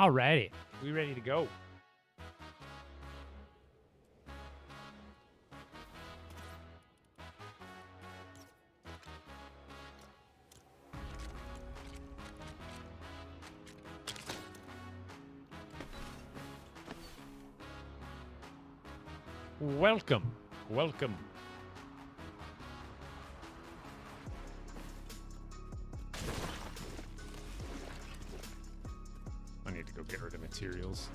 Alrighty, we ready to go. Welcome, welcome. I need to go get rid of materials.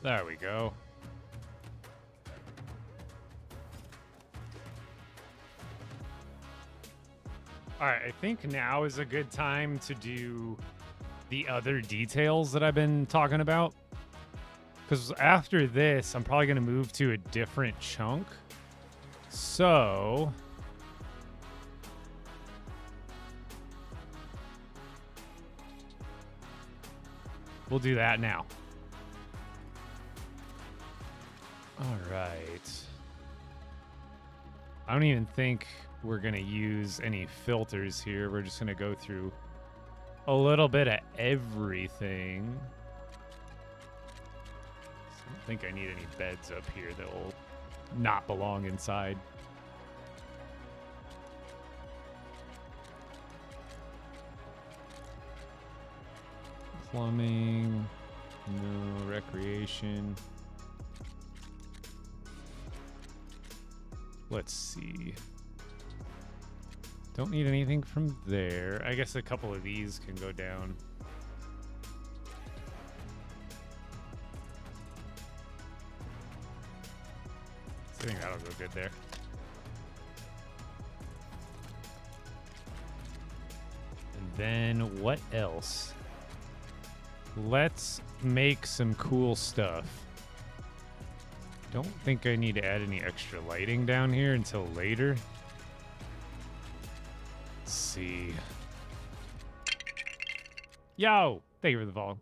There we go. All right, I think now is a good time to do the other details that I've been talking about. Because after this, I'm probably going to move to a different chunk. So we'll do that now. All right. I don't even think we're going to use any filters here. We're just going to go through a little bit of everything. I don't think I need any beds up here that will not belong inside. Plumbing, no recreation. Let's see. Don't need anything from there. I guess a couple of these can go down. I think that'll go good there. And then what else? Let's make some cool stuff. Don't think I need to add any extra lighting down here until later. Let's see. Yo! Thank you for the follow.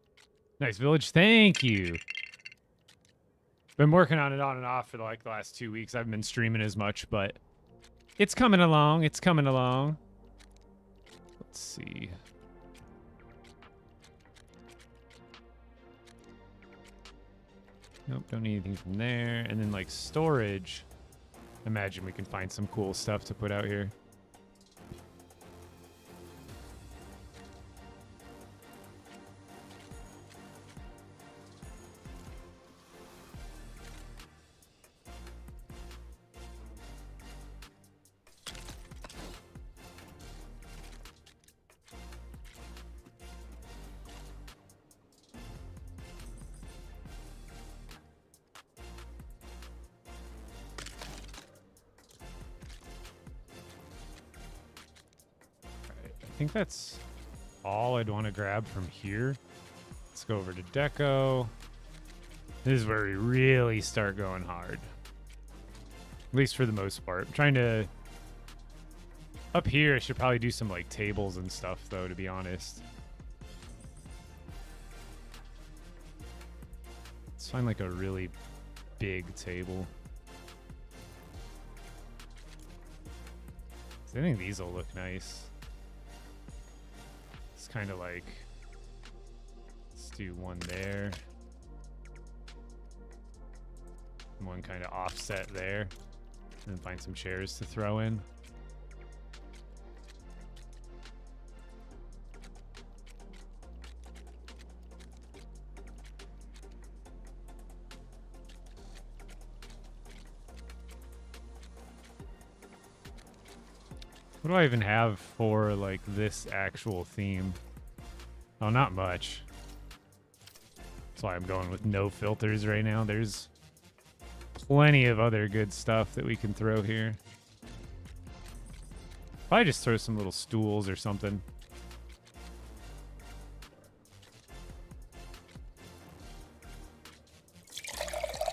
Nice village. Thank you. Been working on it on and off for like the last 2 weeks. I haven't been streaming as much, but it's coming along. It's coming along. Let's see. Nope, don't need anything from there. And then like storage, imagine we can find some cool stuff to put out here. I think that's all I'd want to grab from here. Let's go over to deco. This is where we really start going hard. At least for the most part. I'm trying to... Up here, I should probably do some like tables and stuff though, to be honest. Let's find like a really big table. I think these will look nice. Kind of like, let's do one there, one kind of offset there, and then find some chairs to throw in. What do I even have for like this actual theme? Oh, not much. That's why I'm going with no filters right now. There's plenty of other good stuff that we can throw here. Probably just throw some little stools or something.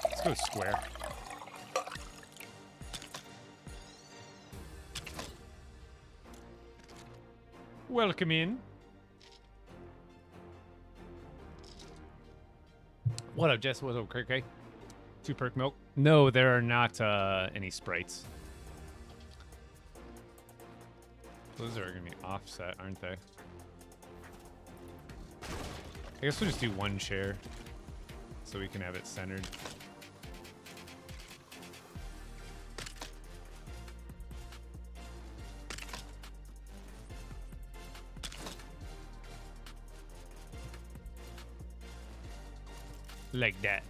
Let's go go square. Welcome in. What up, Jess? What's up, Kirk? 2 perk milk? No, there are not any sprites. Those are going to be offset, aren't they? I guess we'll just do 1 share so we can have it centered. Like that.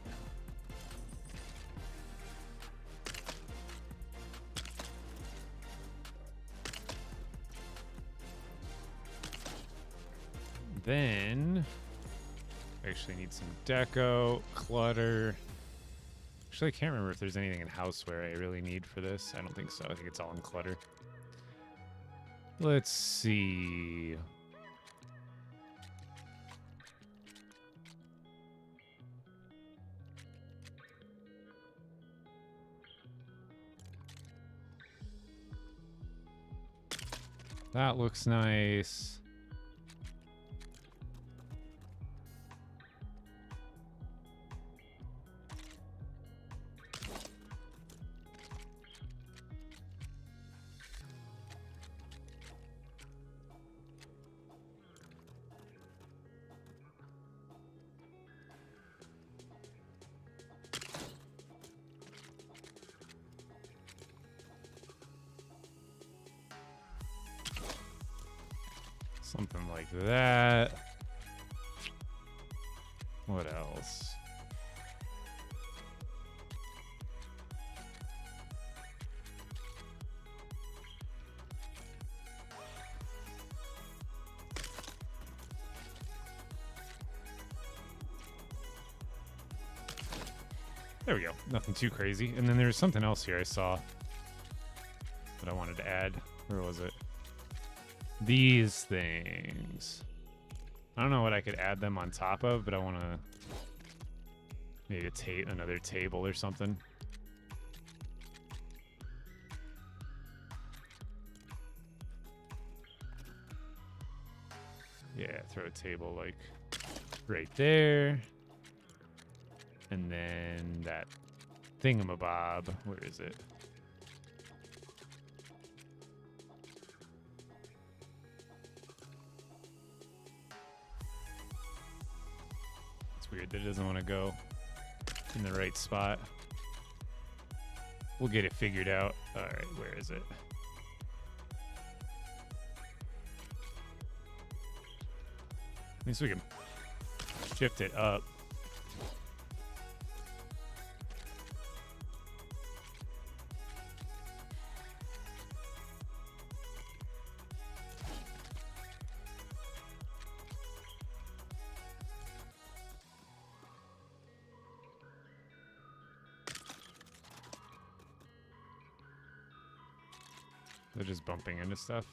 Then I actually need some deco, clutter. Actually, I can't remember if there's anything in houseware I really need for this. I don't think so. I think it's all in clutter. Let's see. That looks nice. Something like that. What else? There we go. Nothing too crazy. And then there's something else here I saw that I wanted to add. Where was it? These things. I don't know what I could add them on top of, but I want to maybe another table or something. Yeah, throw a table like right there. And then that thingamabob. Where is it? Weird that it doesn't want to go in the right spot. We'll get it figured out. All right, where is it? At least we can shift it up. They're just bumping into stuff.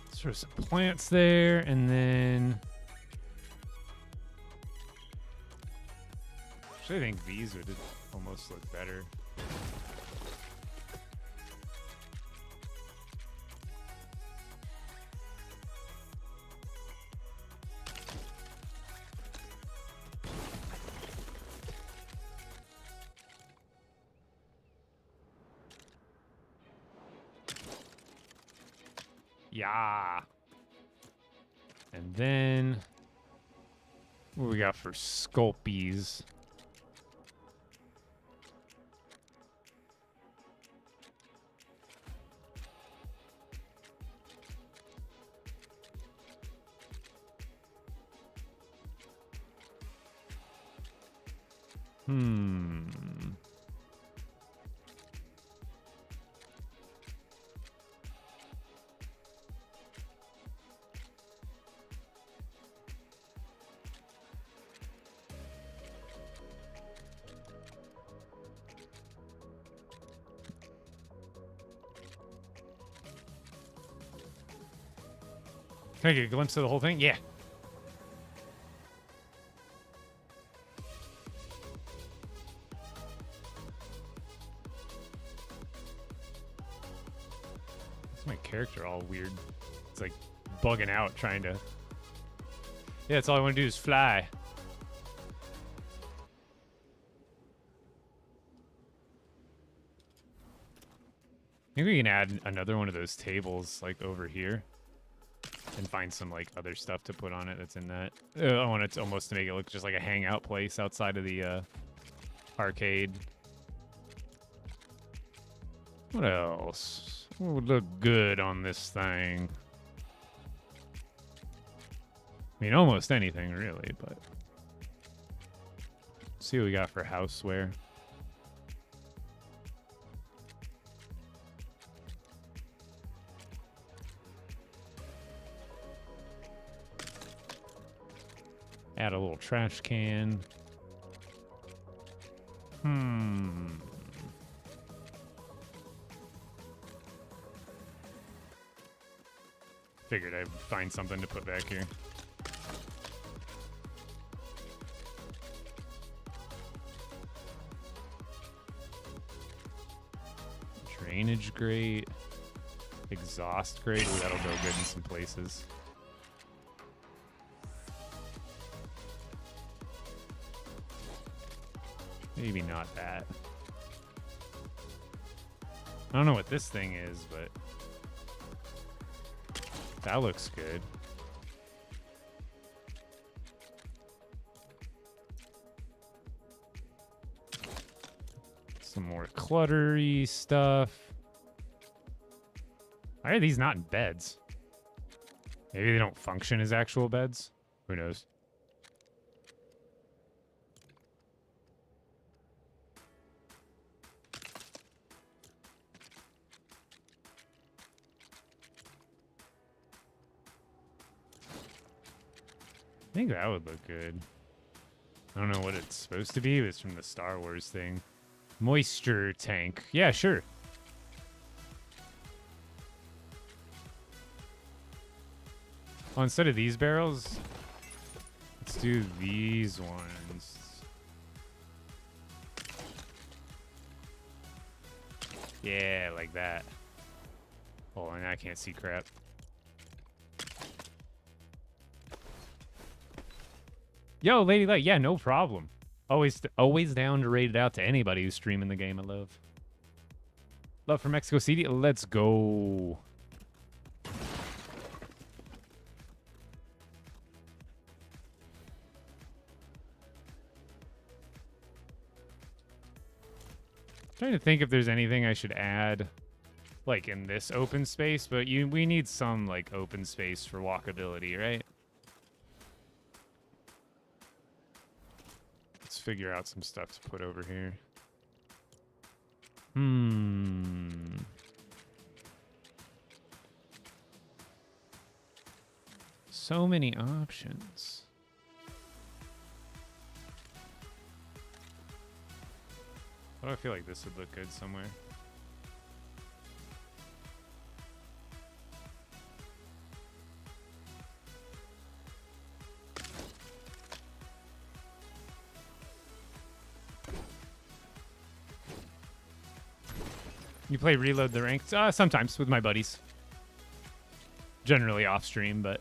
Let's throw some plants there, and then actually I think these would almost look better. Yeah. And then what we got for Sculpies? Can I get a glimpse of the whole thing? Yeah. That's my character all weird. It's like bugging out trying to... Yeah, that's all I want to do is fly. I think we can add another one of those tables, like, over here. And find some, like, other stuff to put on it that's in that. I want it to almost to make it look just like a hangout place outside of the arcade. What else? What would look good on this thing? I mean, almost anything, really, but... Let's see what we got for houseware. Add a little trash can. Figured I'd find something to put back here. Drainage grate. Exhaust grate. Ooh, that'll go good in some places. Maybe not that. I don't know what this thing is, but that looks good. Some more cluttery stuff. Why are these not in beds? Maybe they don't function as actual beds? Who knows? I think that would look good. I don't know what it's supposed to be, but it's from the Star Wars thing. Moisture tank. Yeah, sure. Oh, instead of these barrels, let's do these ones. Yeah, like that. Oh, and I can't see crap. Yo, Lady Light, yeah, no problem. Always down to rate it out to anybody who's streaming the game I love. Love for Mexico City, let's go. Trying to think if there's anything I should add, like in this open space, but we need some like open space for walkability, right? Let's figure out some stuff to put over here. So many options. Why do I feel like this would look good somewhere? You play Reload the Ranked? Sometimes with my buddies. Generally off stream, but...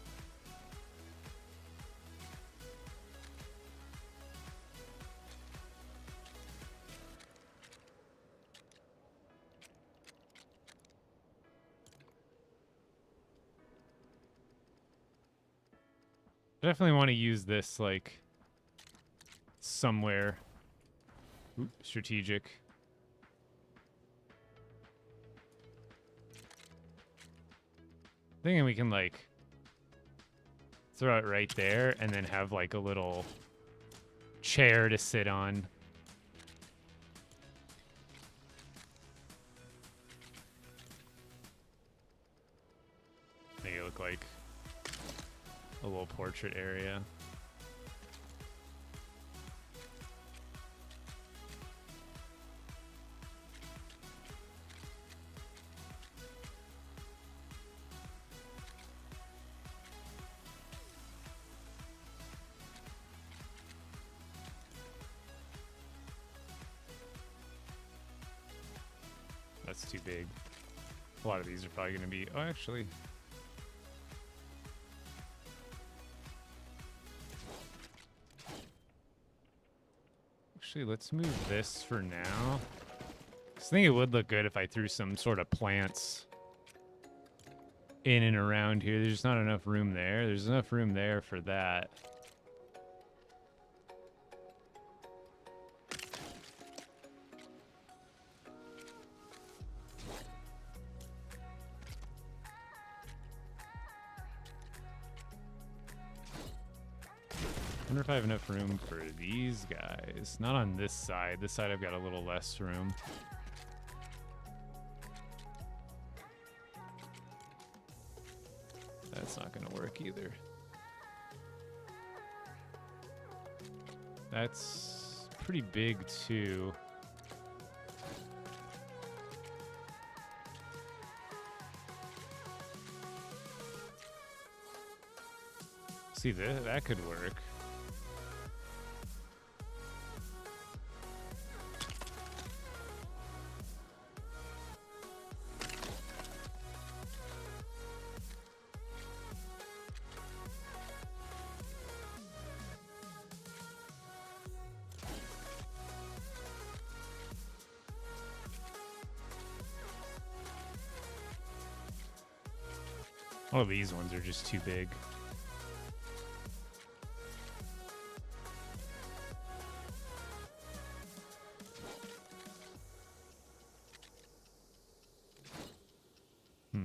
I definitely want to use this, like, somewhere. Oop, strategic. Thinking we can, like, throw it right there and then have, like, a little chair to sit on. Make it look like a little portrait area. That's too big. A lot of these are probably going to be... Oh, actually... Actually, let's move this for now. I think it would look good if I threw some sort of plants in and around here. There's just not enough room there. There's enough room there for that. I wonder if I have enough room for these guys. Not on this side. This side I've got a little less room. That's not going to work either. That's pretty big too. See, that could work. Oh, these ones are just too big. I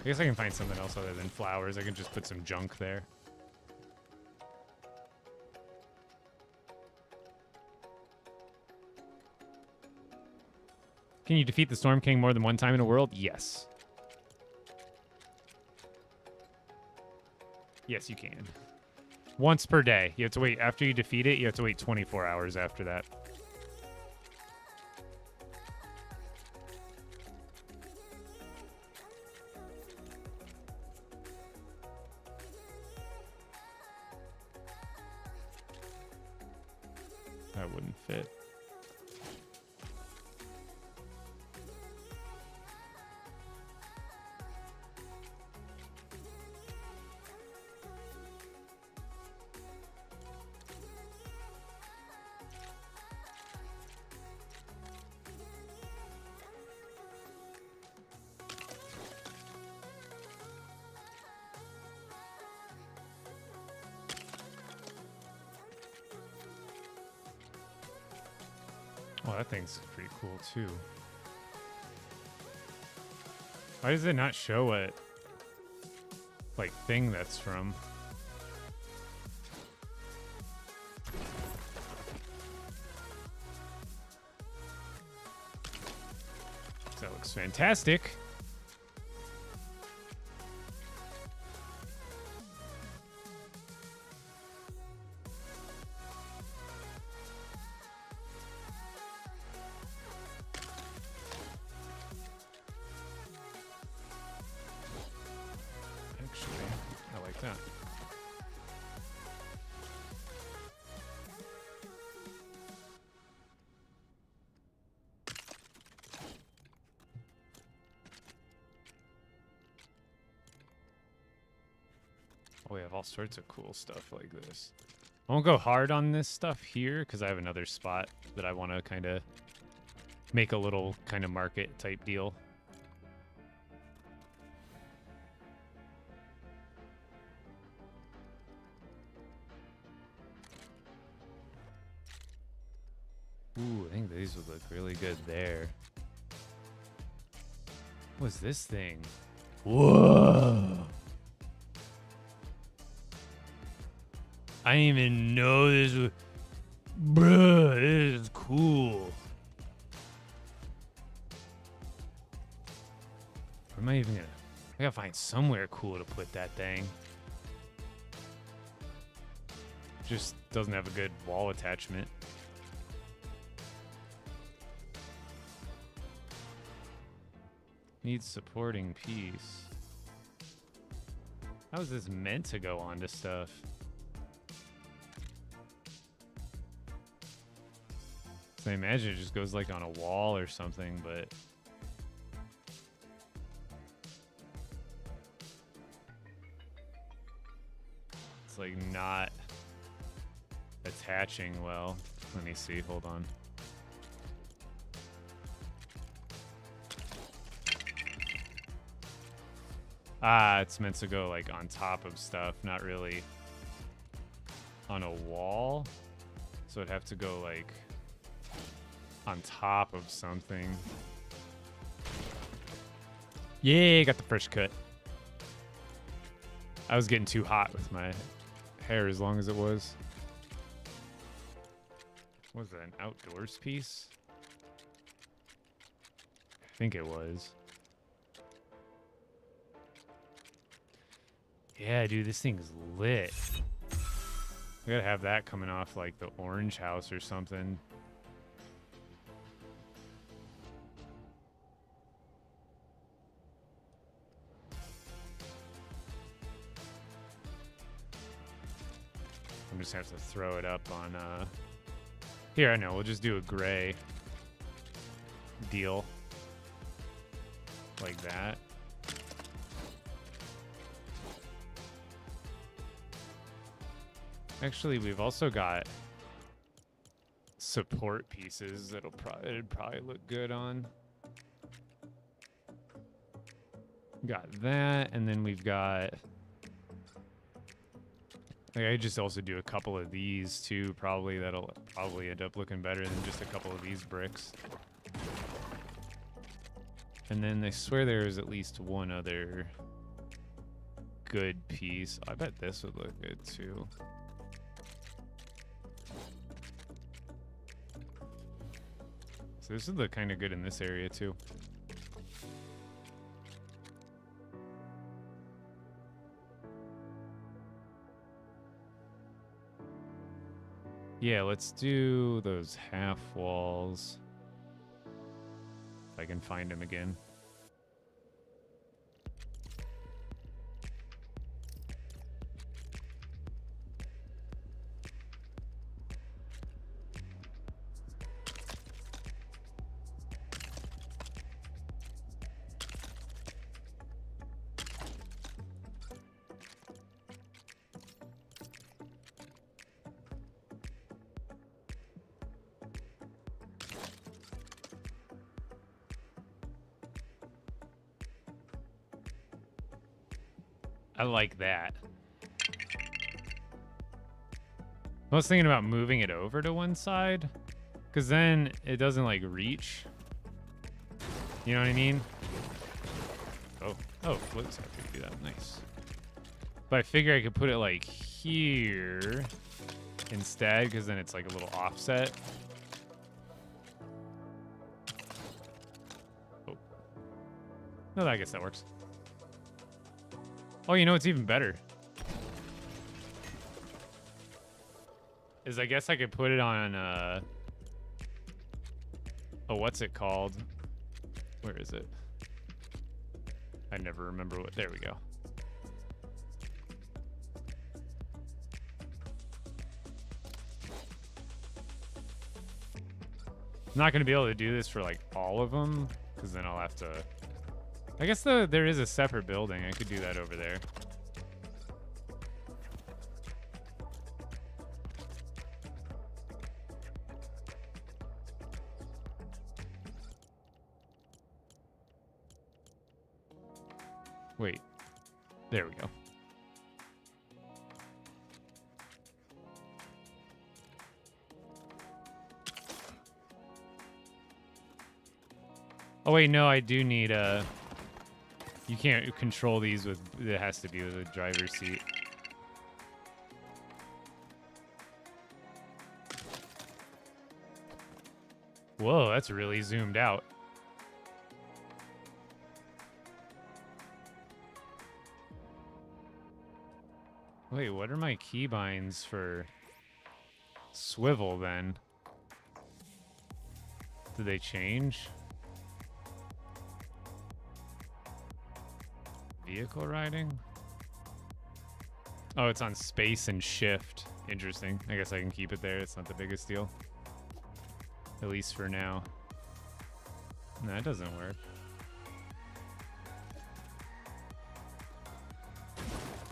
guess I can find something else other than flowers. I can just put some junk there. Can you defeat the Storm King more than one time in a world? Yes. Yes, you can. Once per day. You have to wait. After you defeat it, you have to wait 24 hours after that. That wouldn't fit. Oh, that thing's pretty cool, too. Why does it not show what, like, thing that's from? That looks fantastic. Oh, we have all sorts of cool stuff like this. I won't go hard on this stuff here because I have another spot that I want to kind of make a little kind of market type deal. Ooh, I think these would look really good there. What's this thing? Whoa! I didn't even know this was... Bruh, this is cool. Where am I even gonna... I gotta find somewhere cool to put that thing. Just doesn't have a good wall attachment. Needs supporting piece. How is this meant to go onto stuff? So I imagine it just goes like on a wall or something, but it's like not attaching well. Let me see, hold on. Ah, it's meant to go like on top of stuff, not really on a wall. So it'd have to go like on top of something. Yay, got the first cut. I was getting too hot with my hair as long as it was. Was that an outdoors piece? I think it was. Yeah, dude, this thing's lit. We gotta have that coming off like the orange house or something. I'm just gonna have to throw it up on, here, I know, we'll just do a gray deal. Like that. Actually, we've also got support pieces that'll it'd probably look good on. Got that, and then we've got... Like, I just also do a couple of these too, probably. That'll probably end up looking better than just a couple of these bricks. And then I swear there is at least one other good piece. I bet this would look good too. So this would look kind of good in this area too. Yeah, let's do those half walls. If I can find them again. I like that. I was thinking about moving it over to one side, because then it doesn't, like, reach. You know what I mean? Oh, floats have to do that. Nice. But I figure I could put it, like, here instead, because then it's, like, a little offset. Oh. No, I guess that works. Oh, you know what's even better? Is I guess I could put it on, oh, what's it called? Where is it? I never remember what, there we go. I'm not going to be able to do this for, like, all of them, because then I'll have to... I guess there is a separate building. I could do that over there. Wait. There we go. Oh, wait, no, I do need a... You can't control these with... It has to be with a driver's seat. Whoa, that's really zoomed out. Wait, what are my keybinds for swivel then? Did they change? Vehicle riding? Oh, it's on space and shift. Interesting. I guess I can keep it there. It's not the biggest deal. At least for now. No, that doesn't work.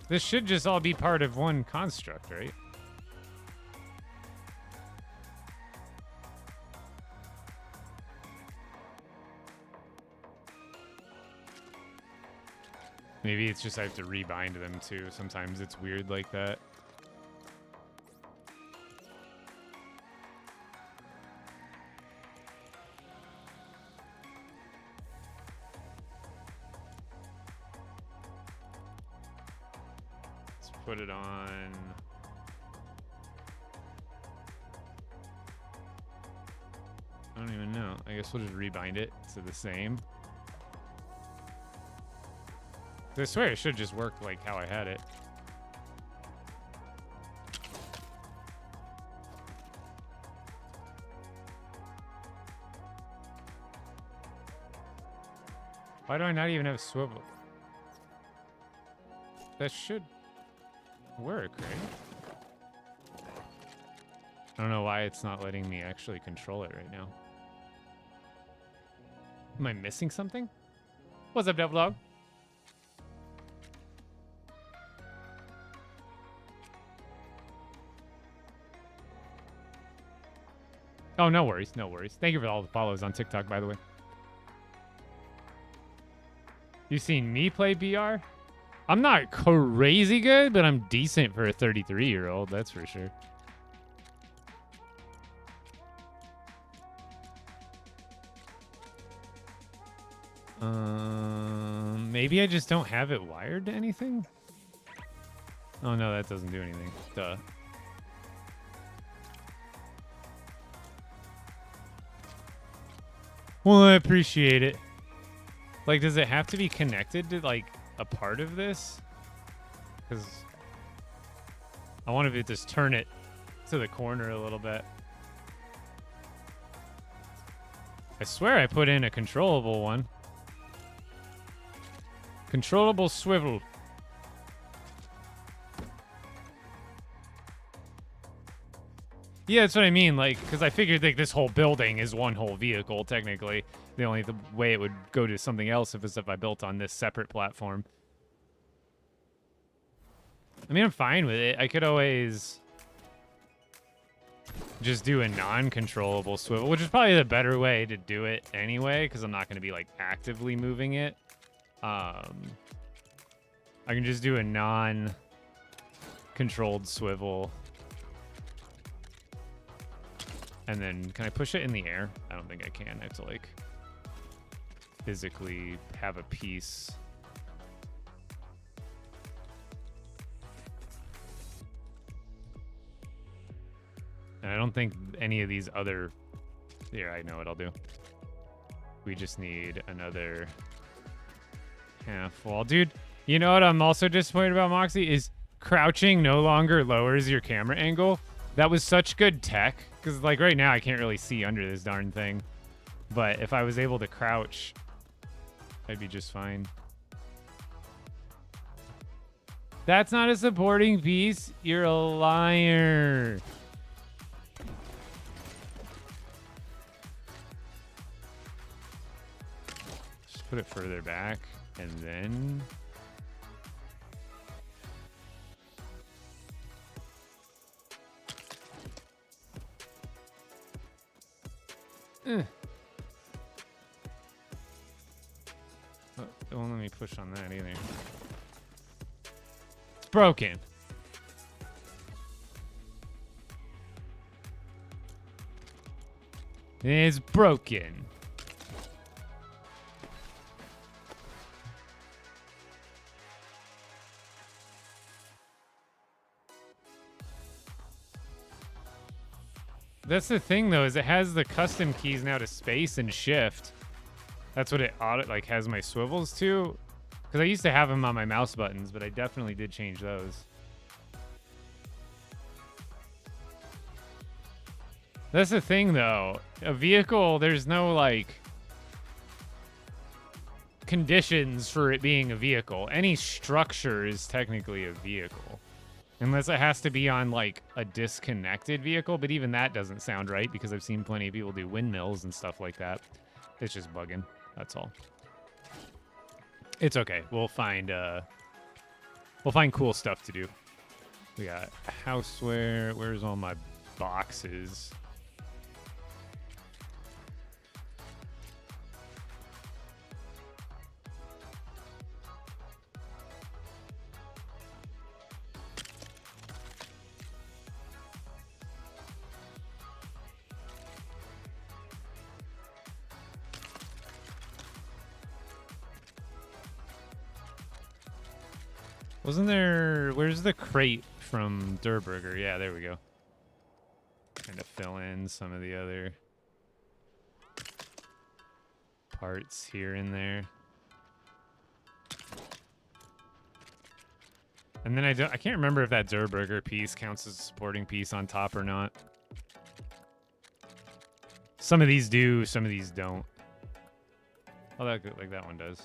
This should just all be part of one construct, right? Maybe it's just I have to rebind them too. Sometimes it's weird like that. Let's put it on. I don't even know. I guess we'll just rebind it to the same. I swear it should just work like how I had it. Why do I not even have swivel? That should work, right? I don't know why it's not letting me actually control it right now. Am I missing something? What's up, Devil Dog? Oh, no worries, no worries. Thank you for all the follows on TikTok, by the way. You seen me play BR? I'm not crazy good, but I'm decent for a 33-year-old, that's for sure. Maybe I just don't have it wired to anything? Oh, no, that doesn't do anything. Duh. Well, I appreciate it. Like, does it have to be connected to, like, a part of this? Because I want to just turn it to the corner a little bit. I swear I put in a controllable one. Controllable swivel. Yeah, that's what I mean, like, because I figured like this whole building is one whole vehicle, technically. The only way it would go to something else if I built on this separate platform. I mean, I'm fine with it. I could always just do a non-controllable swivel, which is probably the better way to do it anyway, because I'm not going to be, like, actively moving it. I can just do a non-controlled swivel. And then, can I push it in the air? I don't think I can. I have to, like, physically have a piece. And I don't think any of these other... Here, I know what I'll do. We just need another half wall. Dude, you know what I'm also disappointed about, Moxie? Is crouching no longer lowers your camera angle. That was such good tech. Because, like, right now I can't really see under this darn thing. But if I was able to crouch, I'd be just fine. That's not a supporting piece. You're a liar. Just put it further back, and then... Oh, it won't let me push on that either. It's broken. It's broken. That's the thing, though, is it has the custom keys now to space and shift. That's what it like has my swivels to. Because I used to have them on my mouse buttons, but I definitely did change those. That's the thing, though. A vehicle, there's no, like, conditions for it being a vehicle. Any structure is technically a vehicle. Unless it has to be on like a disconnected vehicle, but even that doesn't sound right because I've seen plenty of people do windmills and stuff like that. It's just bugging. That's all. It's okay. We'll find cool stuff to do. We got houseware. Where's all my boxes? Wasn't there... Where's the crate from Durburger? Yeah, there we go. Trying to fill in some of the other parts here and there. And then I can't remember if that Durburger piece counts as a supporting piece on top or not. Some of these do, some of these don't. Oh, like that one does.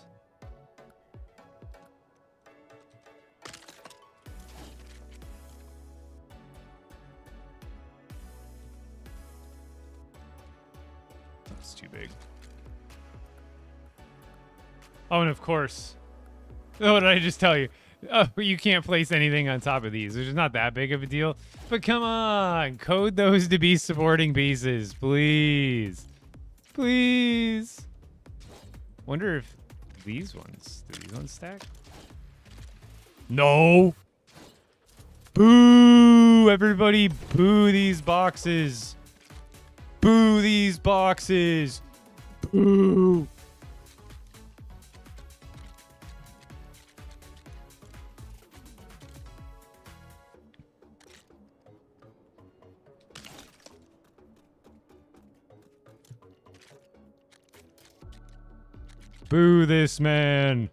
That's too big. Oh, and of course. Oh, what did I just tell you? Oh, you can't place anything on top of these, which is not that big of a deal. But come on, code those to be supporting pieces, please. Please. Wonder if do these ones stack? No. Boo! Everybody boo these boxes. Boo these boxes. Boo. Boo this man.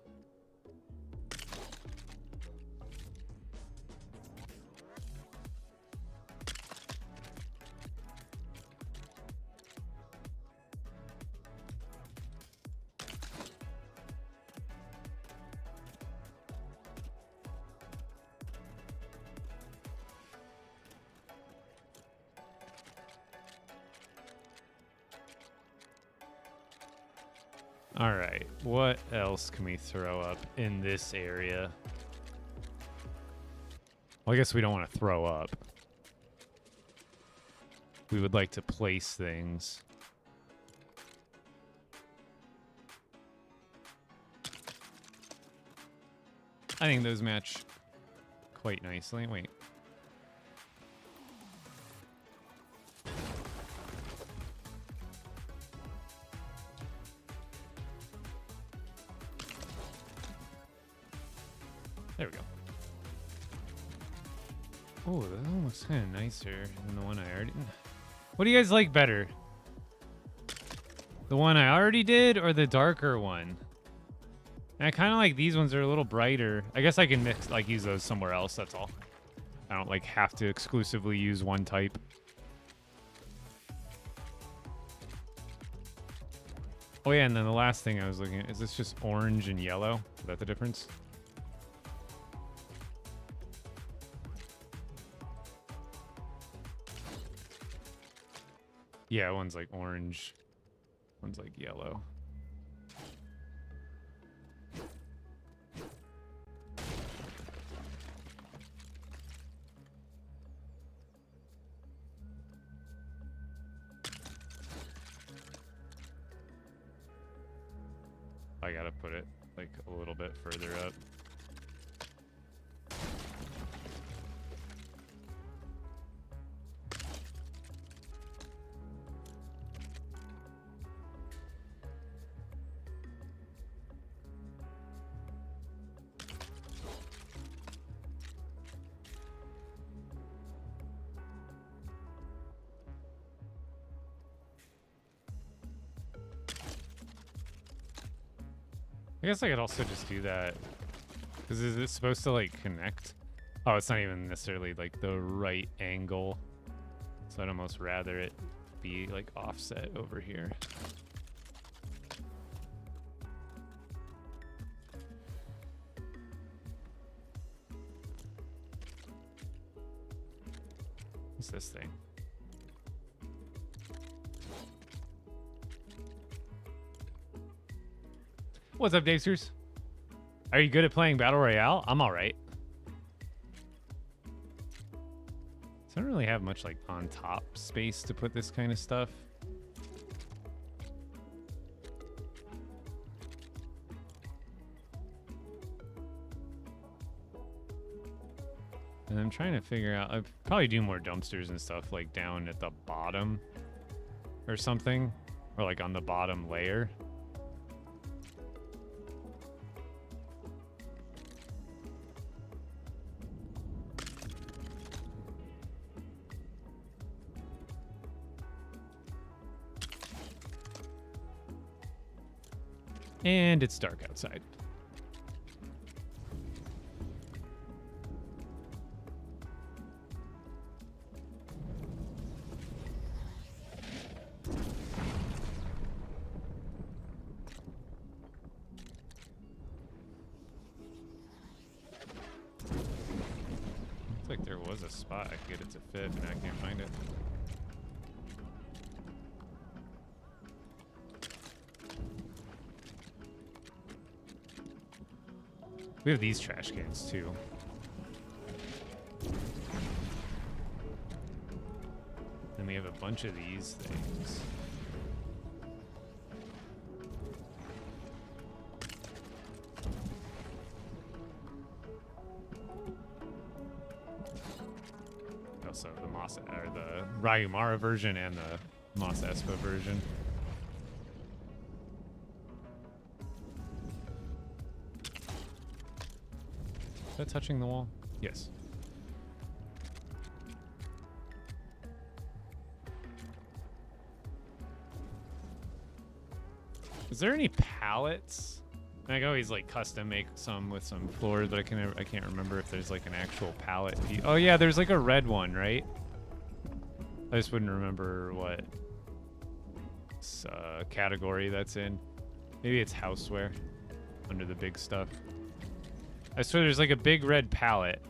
All right, what else can we throw up in this area? Well, I guess we don't want to throw up. We would like to place things. I think those match quite nicely. Wait. There we go. Oh, that one looks kind of nicer than the one I already... What do you guys like better? The one I already did or the darker one? And I kind of like these ones are a little brighter. I guess I can mix, like, use those somewhere else, that's all. I don't, like, have to exclusively use one type. Oh, yeah, and then the last thing I was looking at, is this just orange and yellow? Is that the difference? Yeah, one's like orange, one's like yellow. I gotta put it like a little bit further up. I guess I could also just do that. Because is it supposed to, like, connect? Oh, it's not even necessarily, like, the right angle. So I'd almost rather it be, like, offset over here. What's this thing? What's up, Dacers? Are you good at playing Battle Royale? I'm alright. So I don't really have much like on top space to put this kind of stuff. And I'm trying to figure out, I'd probably do more dumpsters and stuff like down at the bottom or something, or like on the bottom layer. And it's dark outside. Looks like there was a spot I could get it to fit, but I can't find it. We have these trash cans too. And we have a bunch of these things. Also the Masa, or the Ryumara version and the Masa Espa version. Is that touching the wall? Yes. Is there any pallets? I can always like custom make some with some floors, but I can't remember if there's like an actual pallet. Oh yeah, there's like a red one, right? I just wouldn't remember what category that's in. Maybe it's houseware under the big stuff. I swear there's like a big red pallet,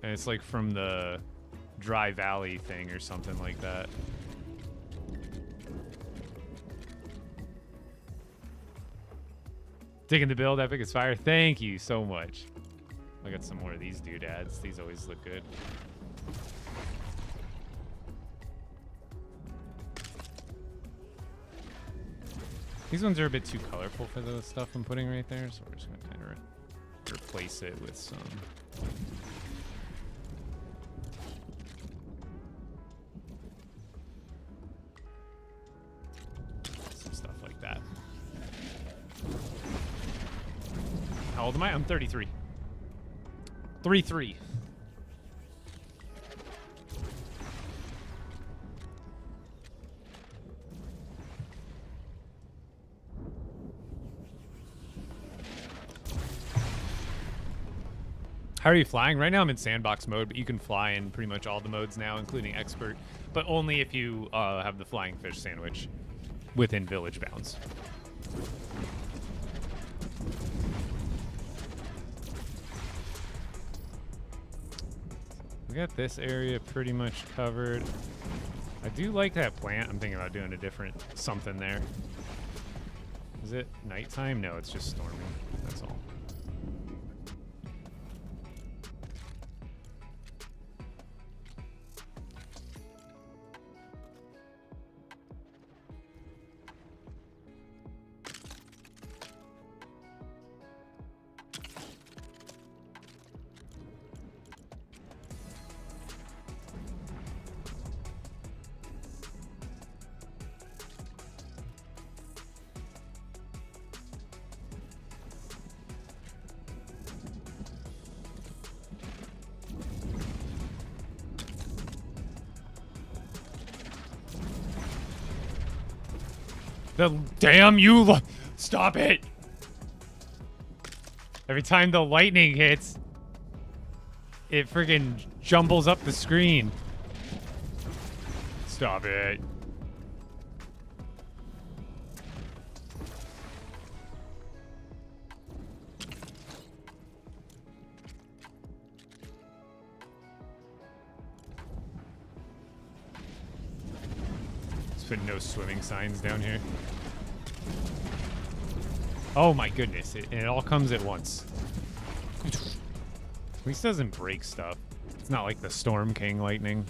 and it's like from the Dry Valley thing or something like that. Digging the build, epic as fire. Thank you so much. I got some more of these doodads. These always look good. These ones are a bit too colorful for the stuff I'm putting right there, so we're just gonna kind of replace it with some stuff like that. How old am I? I'm 33. 3-3. How are you flying? Right now I'm in sandbox mode, but you can fly in pretty much all the modes now, including expert, but only if you have the flying fish sandwich within village bounds. We got this area pretty much covered. I do like that plant. I'm thinking about doing a different something there. Is it nighttime? No, it's just storming. That's all. Damn you! Stop it! Every time the lightning hits, it friggin' jumbles up the screen. Stop it. but no swimming signs down here. Oh my goodness, and it all comes at once. At least it doesn't break stuff. It's not like the Storm King lightning.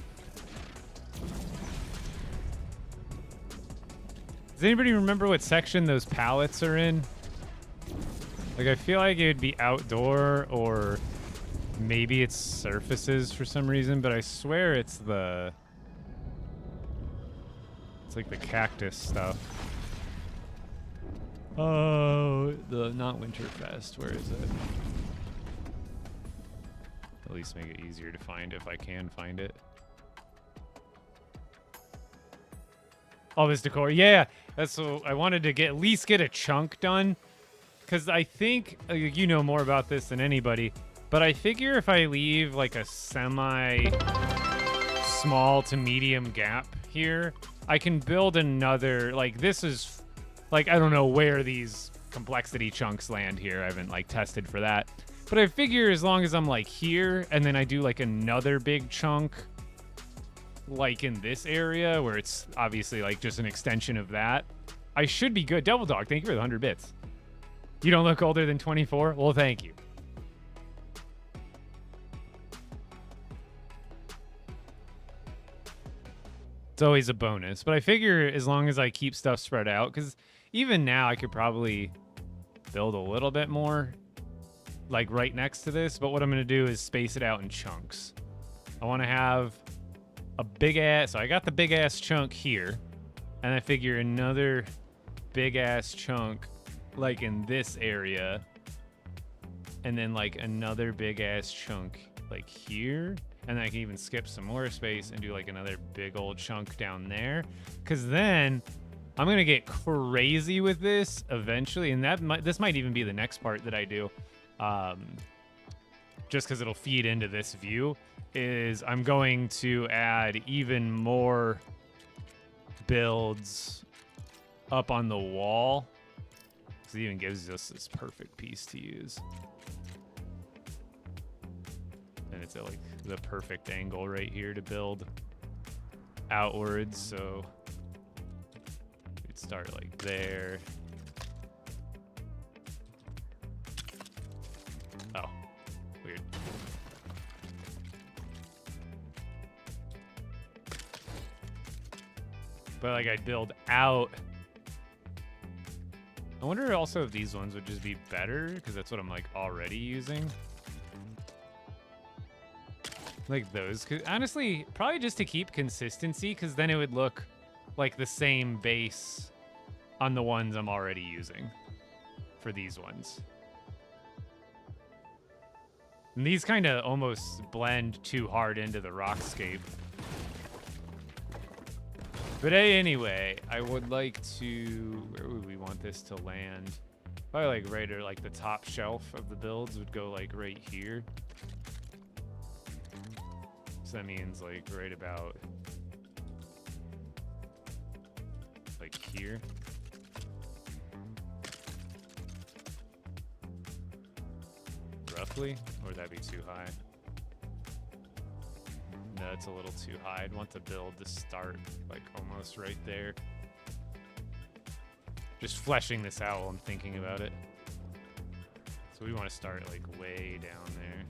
Does anybody remember what section those pallets are in? Like, I feel like it would be outdoor, or maybe it's surfaces for some reason, but I swear it's the... It's like the cactus stuff. Oh, not Winterfest. Where is it? At least make it easier to find if I can find it. All this decor. Yeah, that's what I wanted to at least get a chunk done. Because I think, you know more about this than anybody, but I figure if I leave like a semi-small to medium gap here, I can build another, like this is, like I don't know where these complexity chunks land here. I haven't like tested for that. But I figure as long as I'm like here, and then I do like another big chunk, like in this area, where it's obviously like just an extension of that, I should be good. Devil Dog, thank you for the 100 bits. You don't look older than 24? Well, thank you. It's always a bonus. But I figure as long as I keep stuff spread out, because even now I could probably build a little bit more, like right next to this. But what I'm going to do is space it out in chunks. I want to have a big ass... So I got the big ass chunk here. And I figure another big ass chunk like in this area, and then like another big ass chunk like here, and then I can even skip some more space and do like another big old chunk down there, because then I'm gonna get crazy with this eventually, and this might even be the next part that I do, just because it'll feed into this view, is I'm going to add even more builds up on the wall. It even gives us this perfect piece to use. And it's at like the perfect angle right here to build outwards, so we'd start like there. Oh, weird. But like I'd build out. I wonder also if these ones would just be better, because that's what I'm like already using. Like those. 'Cause honestly, probably just to keep consistency, because then it would look like the same base on the ones I'm already using for these ones. And these kind of almost blend too hard into the rockscape. But hey, anyway, I would like to... Where would we want this to land? Probably like right or like the top shelf of the builds would go like right here. So that means like right about like here. Roughly? Or would that be too high? No, it's a little too high. I'd want the build to start like almost right there. Just fleshing this out while I'm thinking about it. So we want to start like way down there.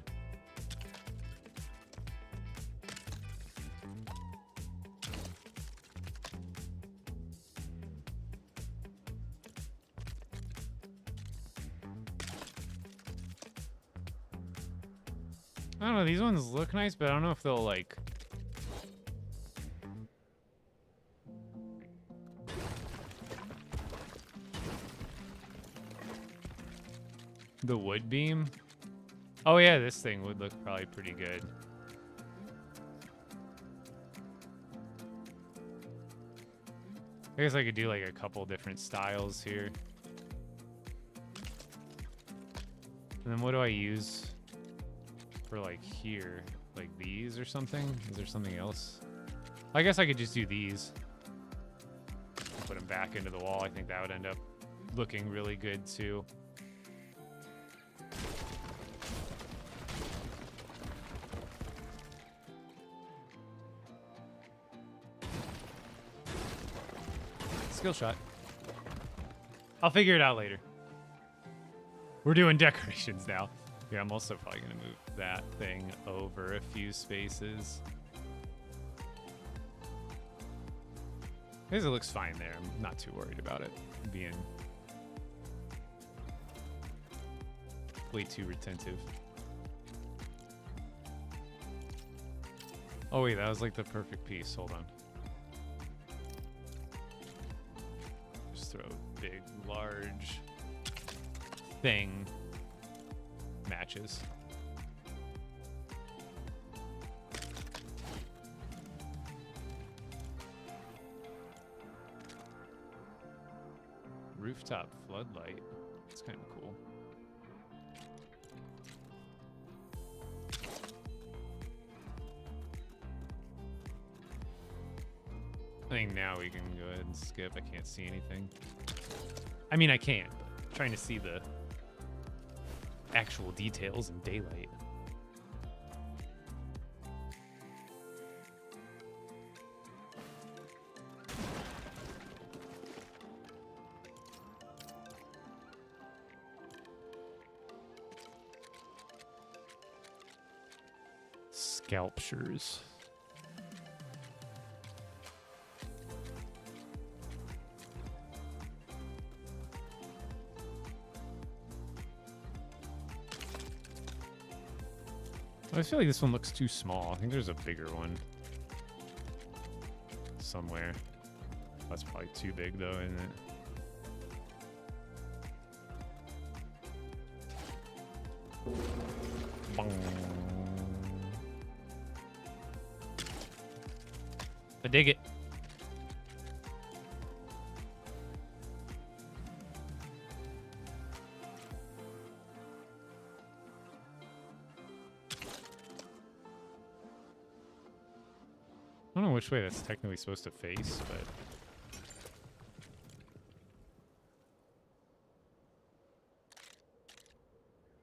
I don't know, these ones look nice, but I don't know if they'll like... The wood beam? Oh yeah, this thing would look probably pretty good. I guess I could do like a couple different styles here. And then what do I use for like here? Like these or something? Is there something else? I guess I could just do these. Put them back into the wall. I think that would end up looking really good too. skill shot. I'll figure it out later. We're doing decorations now. Yeah, I'm also probably going to move that thing over a few spaces. I guess it looks fine there. I'm not too worried about it being way too retentive. Oh wait, that was like the perfect piece. Hold on. Just throw a big, large thing. Matches. Rooftop floodlight. It's kind of cool. I think now we can go ahead and skip. I can't see anything. I mean, I can, but I'm trying to see the actual details in daylight. Sculptures. I feel like this one looks too small. I think there's a bigger one somewhere. That's probably too big though, isn't it? Bong. I dig it. I don't know which way that's technically supposed to face, but...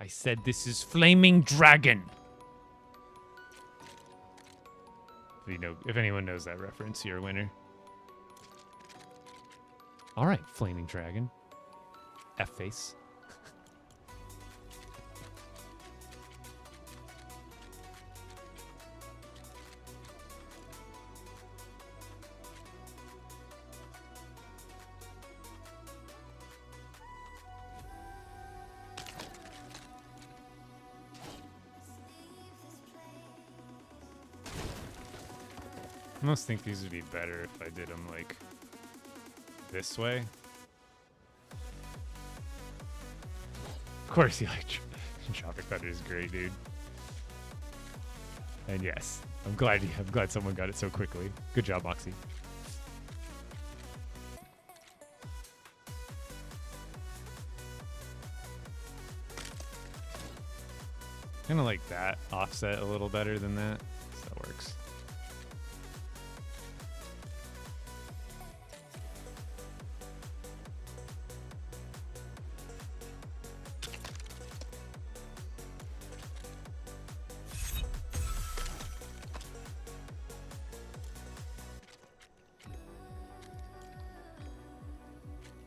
I said this is Flaming Dragon! If anyone knows that reference, you're a winner. Alright, Flaming Dragon. F-face. I almost think these would be better if I did them, like, this way. Of course, you like Tropic Thunder is great, dude. And yes, I'm glad someone got it so quickly. Good job, Moxie. Kind of like that offset a little better than that, so that works.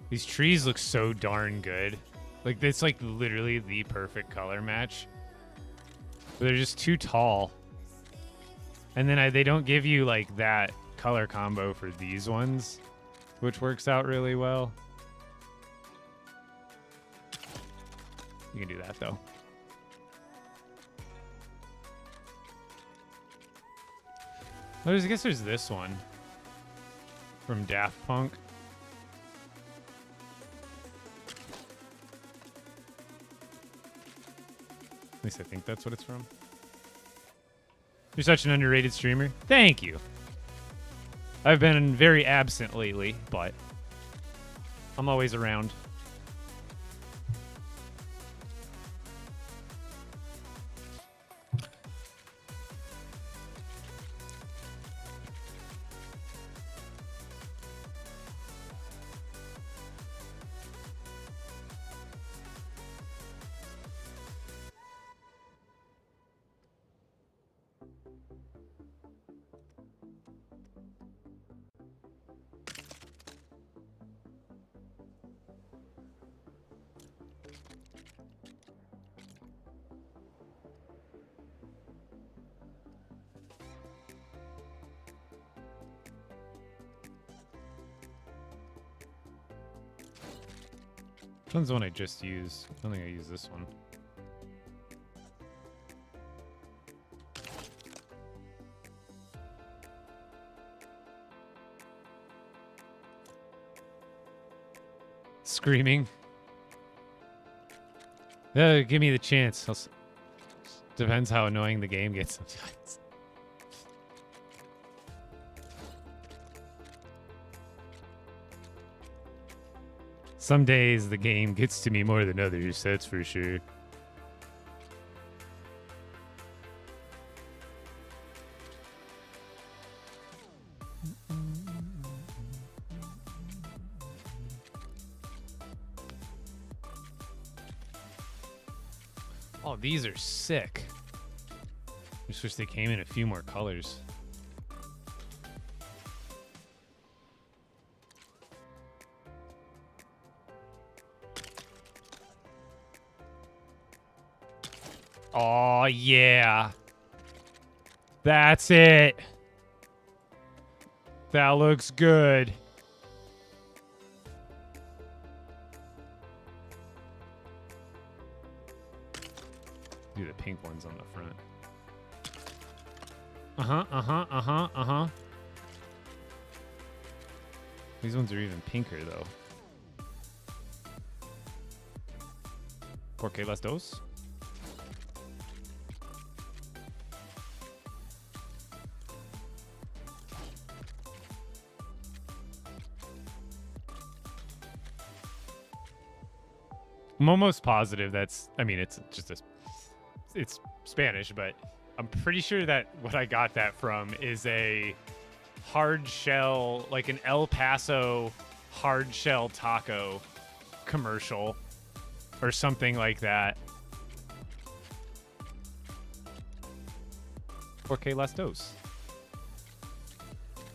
These trees look so darn good. Like, it's like literally the perfect color match. But they're just too tall. And then they don't give you like that color combo for these ones, which works out really well. You can do that though. I guess there's this one from Daft Punk. At least I think that's what it's from. You're such an underrated streamer. Thank you. I've been very absent lately, but I'm always around. Which one's the one I just used? I don't think I used this one. Screaming. Give me the chance. Depends how annoying the game gets sometimes. Some days the game gets to me more than others, that's for sure. Oh, these are sick. I just wish they came in a few more colors. Oh, yeah. That's it. That looks good. Do the pink ones on the front. These ones are even pinker, though. ¿Por qué las dos? I'm almost positive that's, I mean, it's just it's Spanish, but I'm pretty sure that what I got that from is a hard shell, like an El Paso hard shell taco commercial or something like that. ¿Por qué las dos?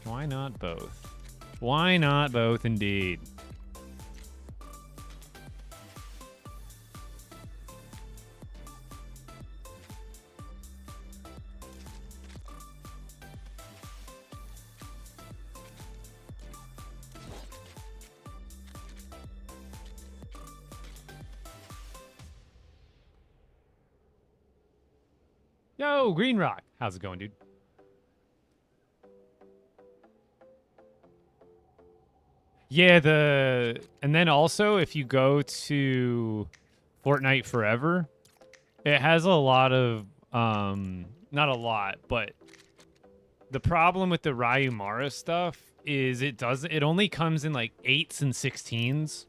Why not both? Why not both, indeed? Yo, Green Rock. How's it going, dude? Yeah, and then also if you go to Fortnite Forever, it has a lot of not a lot, but the problem with the Ryumara stuff is it only comes in like 8s and 16s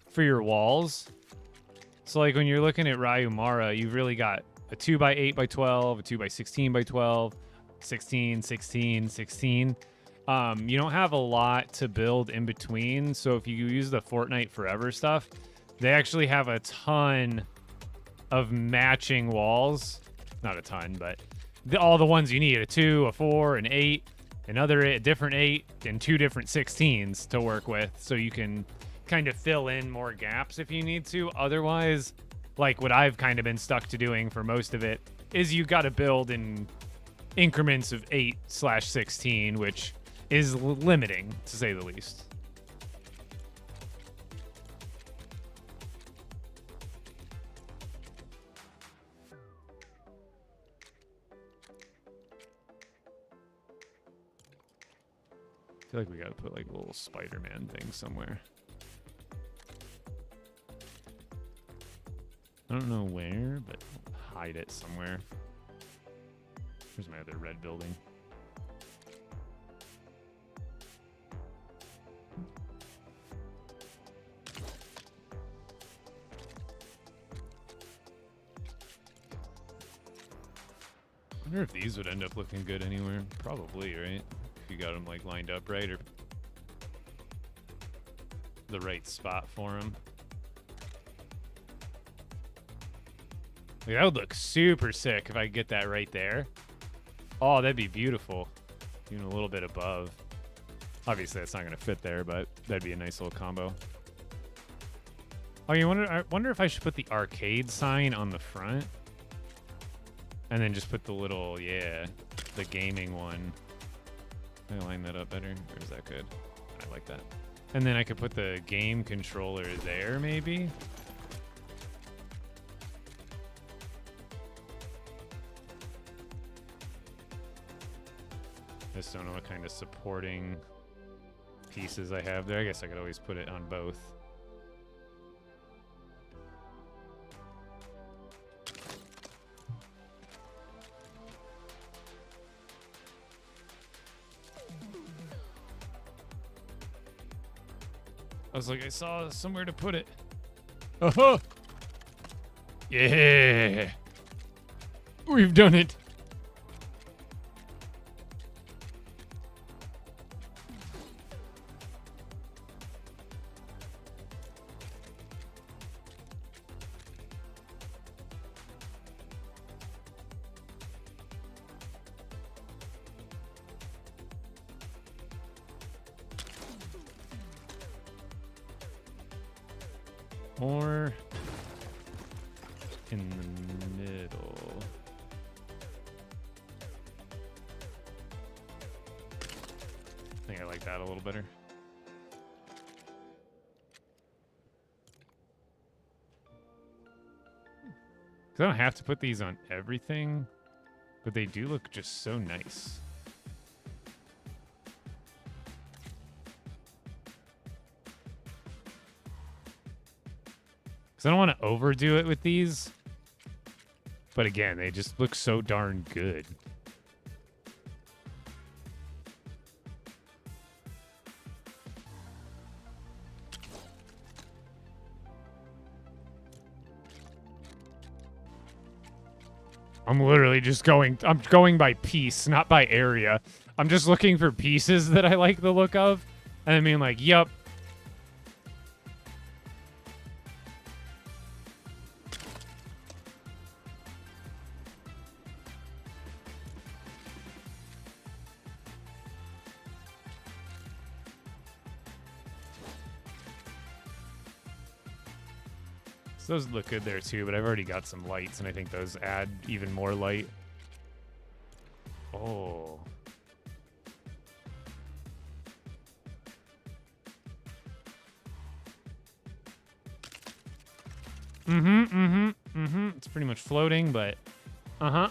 for your walls. So like when you're looking at Ryumara, you've really got a 2x8x12, a 2x16x12, 16, 16, 16. You don't have a lot to build in between, so if you use the Fortnite Forever stuff, they actually have a ton of matching walls. Not a ton, but all the ones you need. A 2, a 4, an 8, a different 8, and 2 different 16s to work with, so you can kind of fill in more gaps if you need to. Otherwise, like what I've kind of been stuck to doing for most of it, is you got to build in increments of 8/16, which is limiting, to say the least. I feel like we got to put like a little Spider-Man thing somewhere. I don't know where, but hide it somewhere. Here's my other red building. I wonder if these would end up looking good anywhere. Probably, right? If you got them like lined up right, or the right spot for them. Like, that would look super sick if I could get that right there. Oh, that'd be beautiful. Even a little bit above. Obviously, that's not going to fit there, but that'd be a nice little combo. Oh, I wonder if I should put the arcade sign on the front. And then just put the little, yeah, the gaming one. Can I line that up better? Or is that good? I like that. And then I could put the game controller there, maybe? I just don't know what kind of supporting pieces I have there. I guess I could always put it on both. I was like, I saw somewhere to put it. Oh, yeah, we've done it. Or in the middle. I think I like that a little better. I don't have to put these on everything, but they do look just so nice. I don't want to overdo it with these. But again, they just look so darn good. I'm literally just I'm going by piece, not by area. I'm just looking for pieces that I like the look of. And I mean, like, yup. Those look good there too, but I've already got some lights, and I think those add even more light. Oh. It's pretty much floating, but well,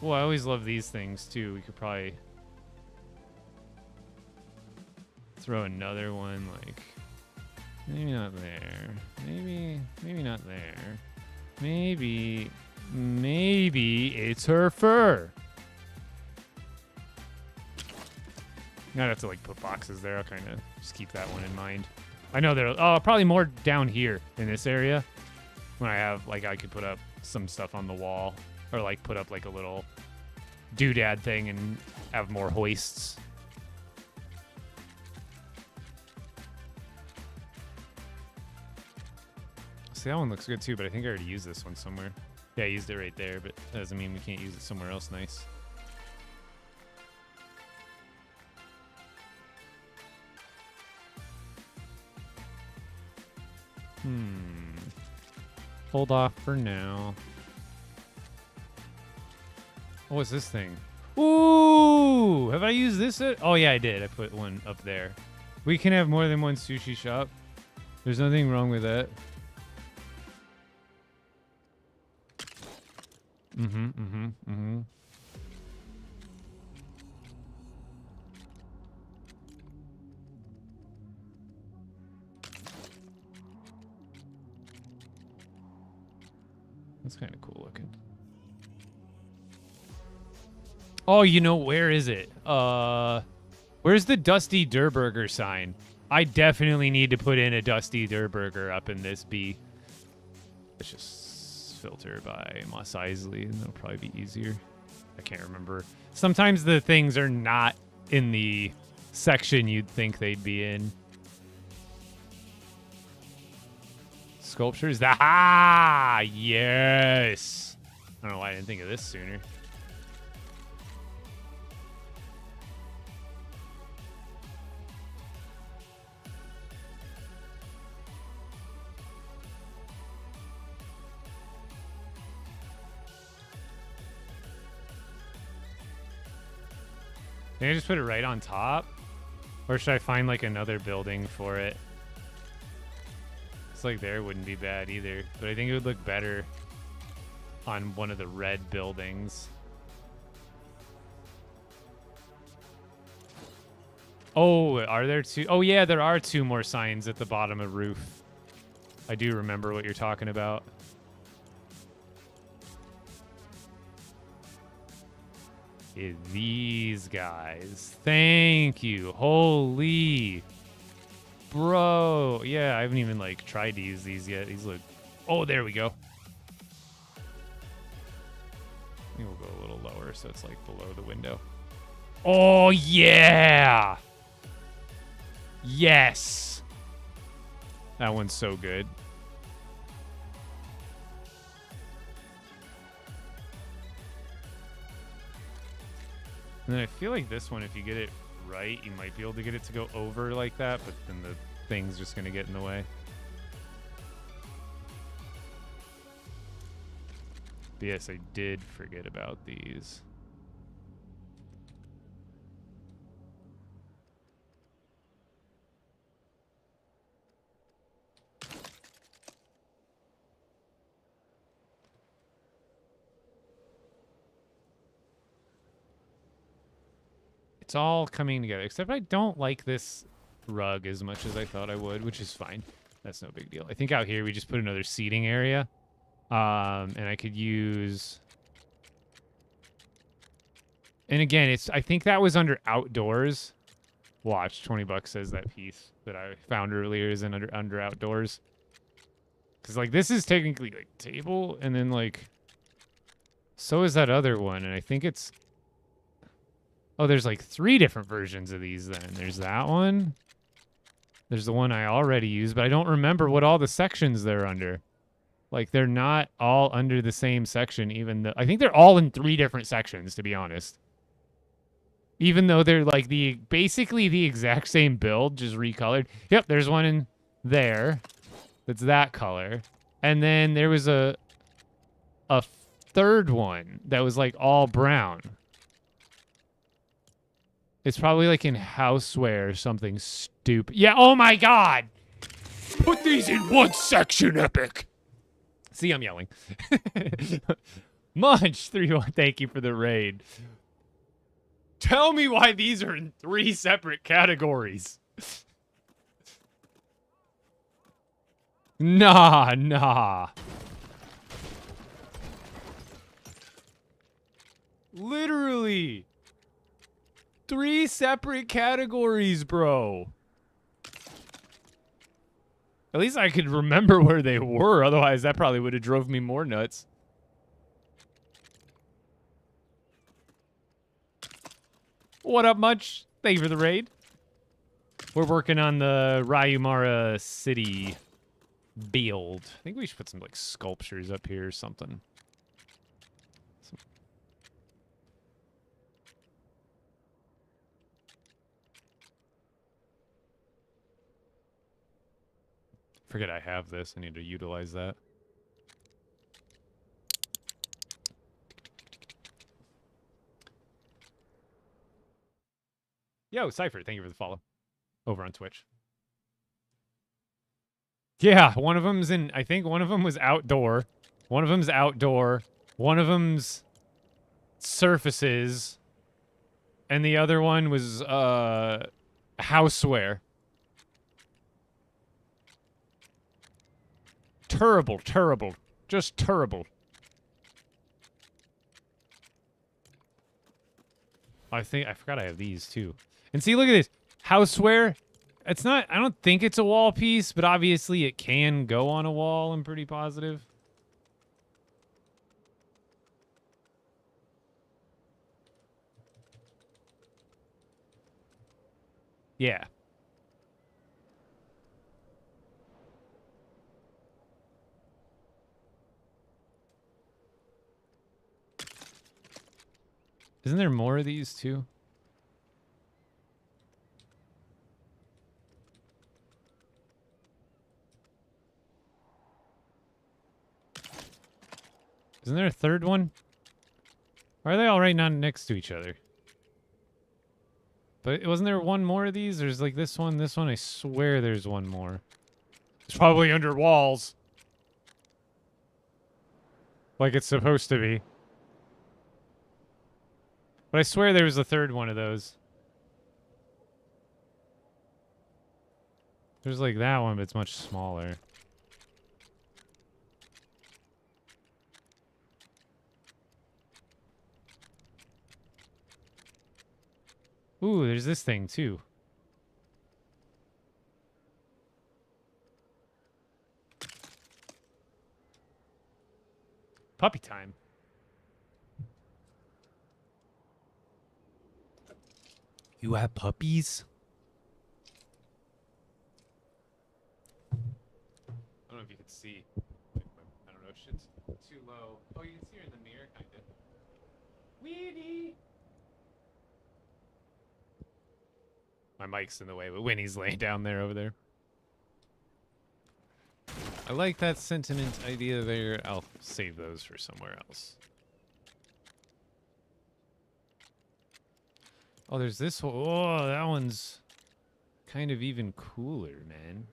I always love these things too. We could probably throw another one, like, maybe not there. Maybe not there. Maybe it's her fur. I'd have to, like, put boxes there. I'll kind of just keep that one in mind. I know there probably more down here in this area when I have, like, I could put up some stuff on the wall or, like, put up, like, a little doodad thing and have more hoists. See, that one looks good too, but I think I already used this one somewhere. Yeah, I used it right there, but that doesn't mean we can't use it somewhere else nice. Hold off for now. Oh, what's this thing? Ooh! Have I used this? Oh, yeah, I did. I put one up there. We can have more than one sushi shop. There's nothing wrong with that. That's kind of cool looking. Oh, you know, where is it? Where's the Dusty Durburger sign? I definitely need to put in a Dusty Durburger up in this B. Let's just filter by Mos Eisley, and that'll probably be easier. I can't remember. Sometimes the things are not in the section you'd think they'd be in. Sculptures? Ah, yes. I don't know why I didn't think of this sooner. Can I just put it right on top? Or should I find like another building for it? It's like there wouldn't be bad either, but I think it would look better on one of the red buildings. Oh, are there two? Oh, yeah, there are two more signs at the bottom of roof. I do remember what you're talking about. These guys. Thank you. Holy. Bro. Yeah, I haven't even, like, tried to use these yet. These look... Oh, there we go. I think we'll go a little lower so it's, like, below the window. Oh, yeah! Yes! That one's so good. And then I feel like this one, if you get it right, you might be able to get it to go over like that, but then the thing's just going to get in the way. But yes, I did forget about these. It's all coming together, except I don't like this rug as much as I thought I would, which is fine. That's no big deal. I think out here we just put another seating area. And I could use... And again, I think that was under outdoors. Watch, 20 bucks says that piece that I found earlier is under outdoors. Because, like, this is technically, like, table, and then, like... So is that other one, and I think it's... Oh, there's like 3 different versions of these then. There's that one. There's the one I already used, but I don't remember what all the sections they're under. Like, they're not all under the same section, even though... I think they're all in 3 different sections, to be honest. Even though they're, like, basically the exact same build, just recolored. Yep, there's one in there that's that color. And then there was a third one that was, like, all brown. It's probably like in houseware or something stupid. Yeah, oh my god! Put these in one section, Epic! See, I'm yelling. Munch31, thank you for the raid. Tell me why these are in 3 separate categories. Nah. Literally. 3 separate categories, bro. At least I could remember where they were. Otherwise, that probably would have drove me more nuts. What up, Much? Thank you for the raid. We're working on the Ryumara City build. I think we should put some, like, sculptures up here or something. Forget I have this. I need to utilize that. Yo, Cypher, thank you for the follow. Over on Twitch. Yeah, one of them's in... I think one of them was outdoor. One of them's outdoor. One of them's surfaces. And the other one was, houseware. Terrible. Just terrible. I forgot I have these too. And see, look at this. Houseware. It's not, I don't think it's a wall piece, but obviously it can go on a wall. I'm pretty positive. Yeah. Isn't there more of these too? Isn't there a third one? Or are they all right now next to each other? But wasn't there one more of these? There's like this one. I swear there's one more. It's probably under walls. Like it's supposed to be. But I swear there was a third one of those. There's like that one, but it's much smaller. Ooh, there's this thing too. Puppy time. You have puppies? I don't know if you can see. I don't know, shit's too low. Oh, you can see her in the mirror, kind of. Winnie! My mic's in the way, but Winnie's laying down there over there. I like that sentiment idea there. I'll save those for somewhere else. Oh, there's this one. Oh, that one's kind of even cooler, man.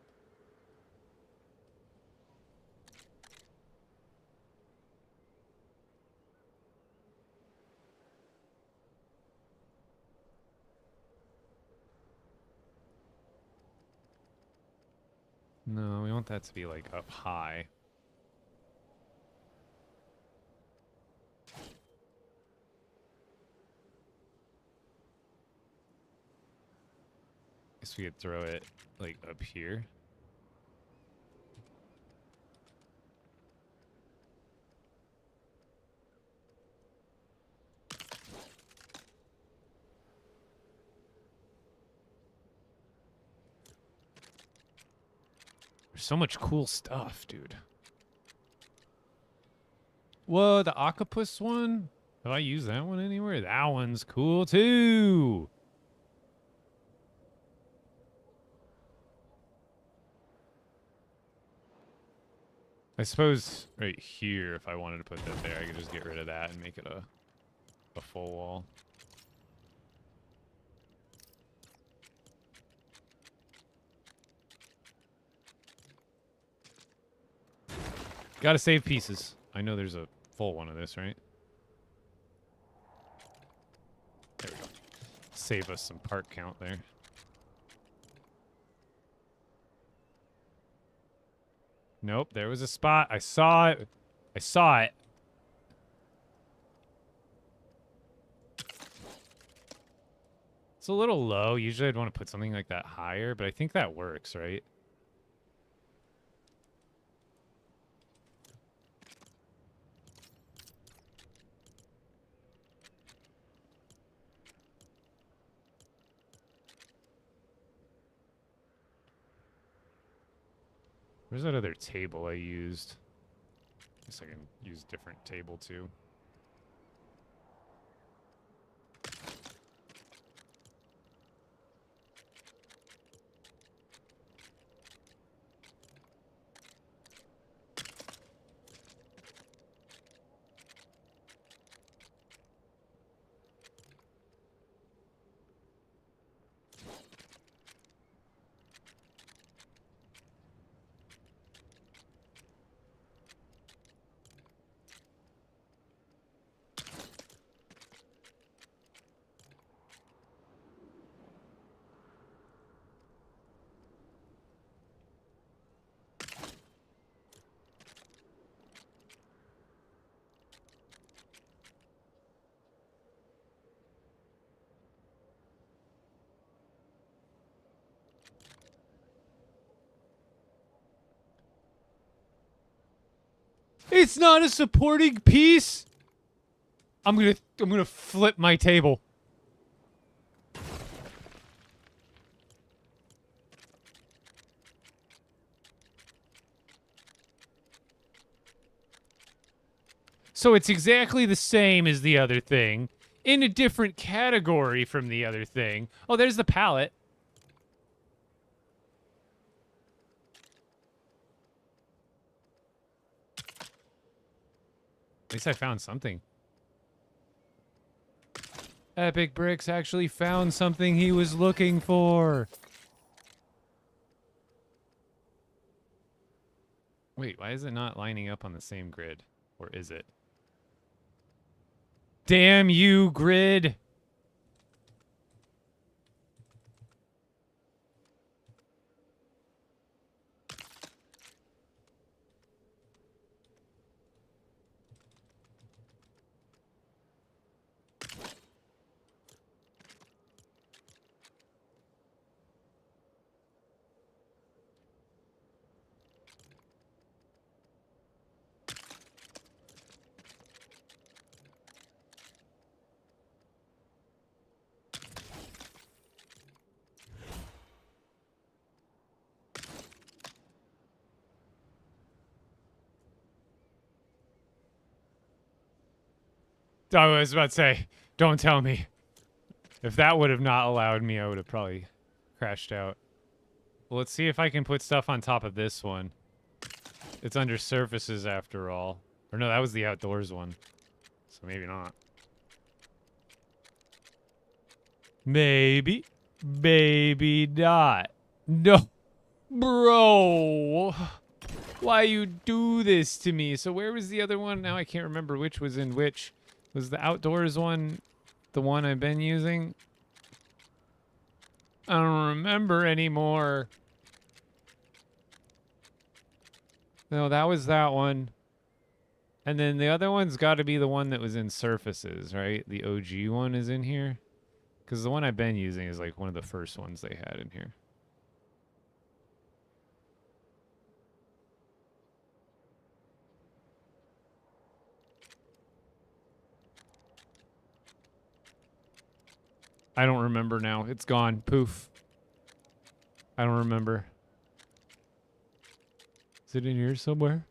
No, we want that to be like up high. Guess we could throw it like up here. There's so much cool stuff, dude. Whoa, the octopus one? Have I used that one anywhere? That one's cool too. I suppose right here, if I wanted to put that there, I could just get rid of that and make it a full wall. Gotta save pieces. I know there's a full one of this, right? There we go. Save us some part count there. Nope, there was a spot. I saw it. I saw it. It's a little low. Usually I'd want to put something like that higher, but I think that works, right? Where's that other table I used? Guess I can use a different table too. It's not a supporting piece. I'm gonna flip my table. So it's exactly the same as the other thing, in a different category from the other thing. Oh, there's the palette. At least I found something. Epic Bricks actually found something he was looking for. Wait, why is it not lining up on the same grid? Or is it? Damn you, grid. I was about to say, don't tell me. If that would have not allowed me, I would have probably crashed out. Well, let's see if I can put stuff on top of this one. It's under surfaces after all. Or no, that was the outdoors one. So maybe not. Maybe. Maybe not. No. Bro. Why you do this to me? So where was the other one? Now I can't remember which was in which. Was the outdoors one the one I've been using? I don't remember anymore. No, that was that one. And then the other one's got to be the one that was in surfaces, right? The OG one is in here. Because the one I've been using is like one of the first ones they had in here. I don't remember now. It's gone. Poof. I don't remember. Is it in here somewhere?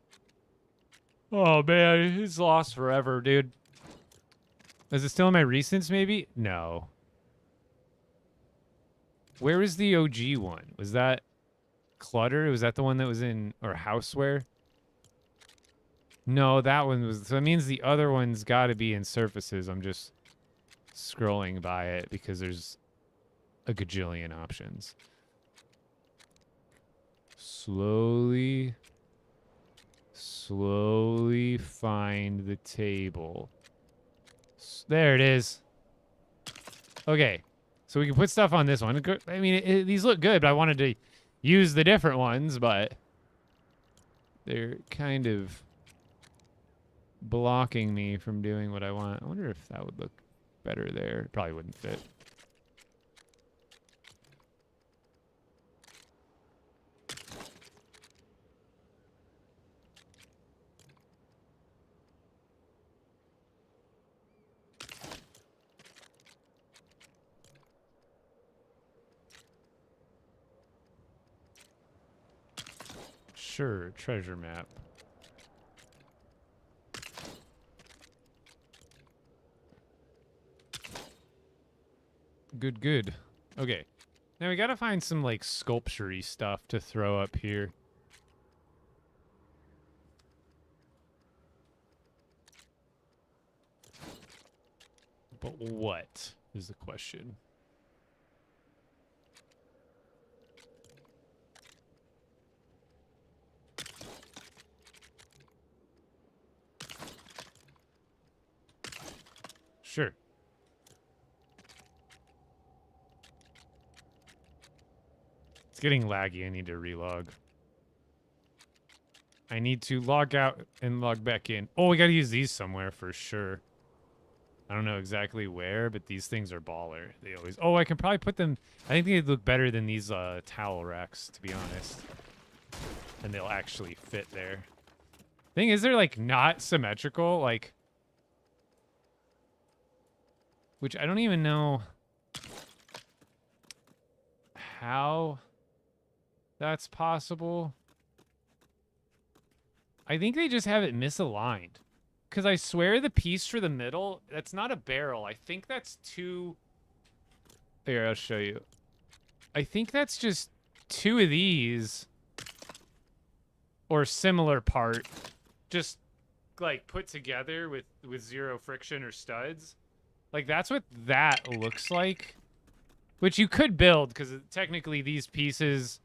Oh, man. It's lost forever, dude. Is it still in my recents, maybe? No. Where is the OG one? Was that Clutter? Was that the one that was in... Or Houseware? No, that one was... So that means the other one's got to be in Surfaces. I'm just scrolling by it because there's a gajillion options. Slowly find the table. There it is. Okay. So we can put stuff on this one. I mean, these look good, but I wanted to use the different ones, but they're kind of blocking me from doing what I want. I wonder if that would look better there. It probably wouldn't fit. Sure, treasure map. Good, good. Okay. Now we gotta find some, like, sculpture-y stuff to throw up here. But what is the question? Sure. It's getting laggy. I need to relog. I need to log out and log back in. Oh, we gotta use these somewhere for sure. I don't know exactly where, but these things are baller. They always... Oh, I can probably put them... I think they'd look better than these towel racks, to be honest. And they'll actually fit there. Thing is, they're, like, not symmetrical. Like... Which I don't even know how that's possible. I think they just have it misaligned. Because I swear the piece for the middle, that's not a barrel. I think that's two... Here, I'll show you. I think that's just two of these. Or similar part. Just, like, put together with zero friction or studs. Like, that's what that looks like. Which you could build, because technically these pieces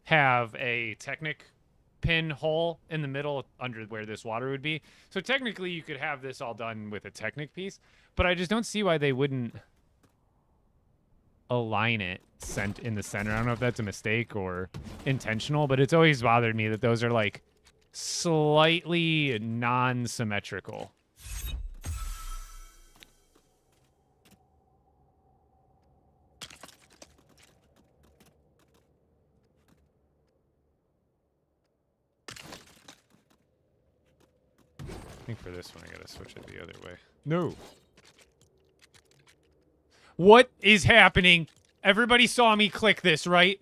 have a Technic pin hole in the middle under where this water would be. So technically you could have this all done with a Technic piece, but I just don't see why they wouldn't align it sent in the center. I don't know if that's a mistake or intentional, but it's always bothered me that those are like slightly non-symmetrical. I think for this one, I gotta switch it the other way. No. What is happening? Everybody saw me click this, right?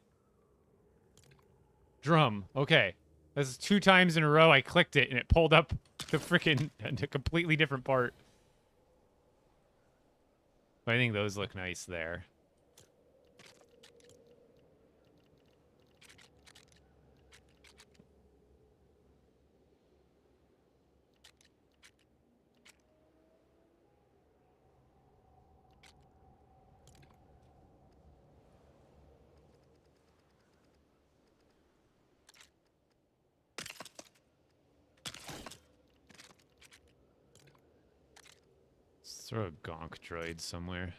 Drum. Okay. That's 2 times in a row I clicked it, and it pulled up the freaking a completely different part. But I think those look nice there. Let's throw a gonk droid somewhere.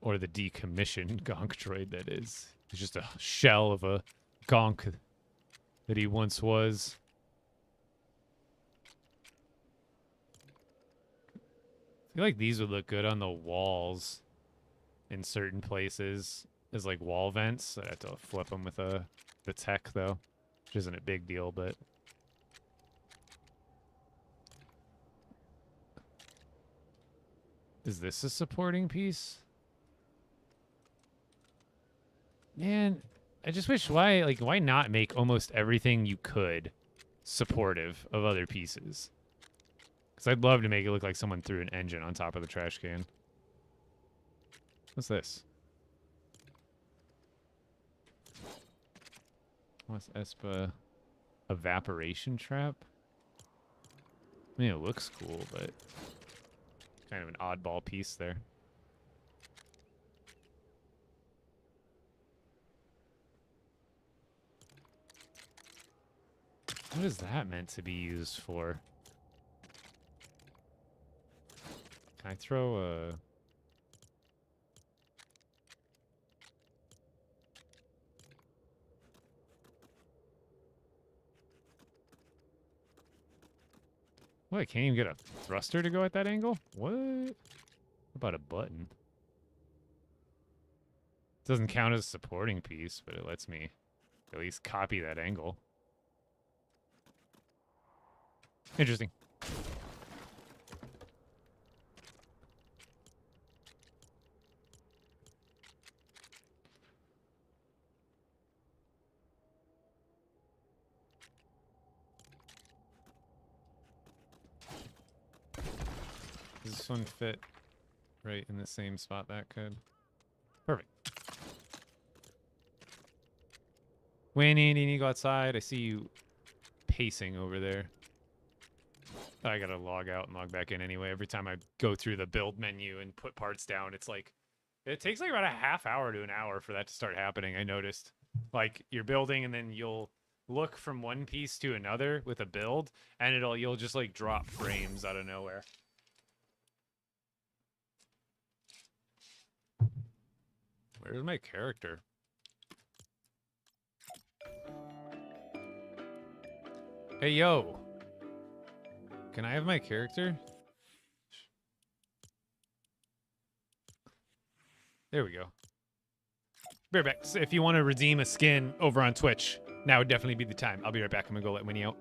Or the decommissioned gonk droid, that is. It's just a shell of a gonk that he once was. I feel like these would look good on the walls in certain places as like wall vents. I'd have to flip them with the tech though, which isn't a big deal, but is this a supporting piece? Man, I just wish why not make almost everything you could supportive of other pieces? Because I'd love to make it look like someone threw an engine on top of the trash can. What's this? What's Espa? Evaporation trap? I mean, it looks cool, but kind of an oddball piece there. What is that meant to be used for? Can I throw a... What, I can't even get a thruster to go at that angle? What? What about a button? Doesn't count as a supporting piece, but it lets me at least copy that angle. Interesting. Does this one fit right in the same spot that could? Perfect. Winnie, need to go outside. I see you pacing over there. I gotta log out and log back in anyway. Every time I go through the build menu and put parts down, it's like, it takes like about a half hour to an hour for that to start happening, I noticed. Like, you're building and then you'll look from one piece to another with a build, and you'll just like drop frames out of nowhere. Where's my character? Hey, yo. Can I have my character? There we go. Be right back. So if you want to redeem a skin over on Twitch, now would definitely be the time. I'll be right back. I'm going to go let Winnie out.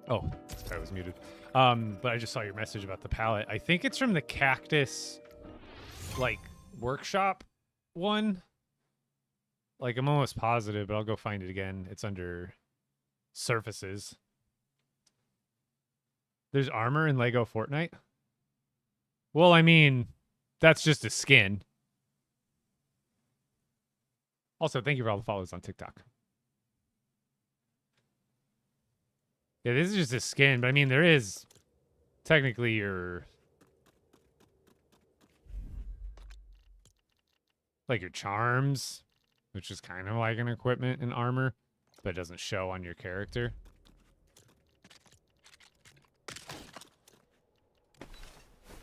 Oh, I was muted. But I just saw your message about the palette. I think it's from the Cactus, like, workshop one. Like, I'm almost positive, but I'll go find it again. It's under surfaces. There's armor in LEGO Fortnite? Well, I mean, that's just a skin. Also, thank you for all the follows on TikTok. Yeah, this is just a skin, but I mean, there is technically your, like, your charms, which is kind of like an equipment and armor, but it doesn't show on your character.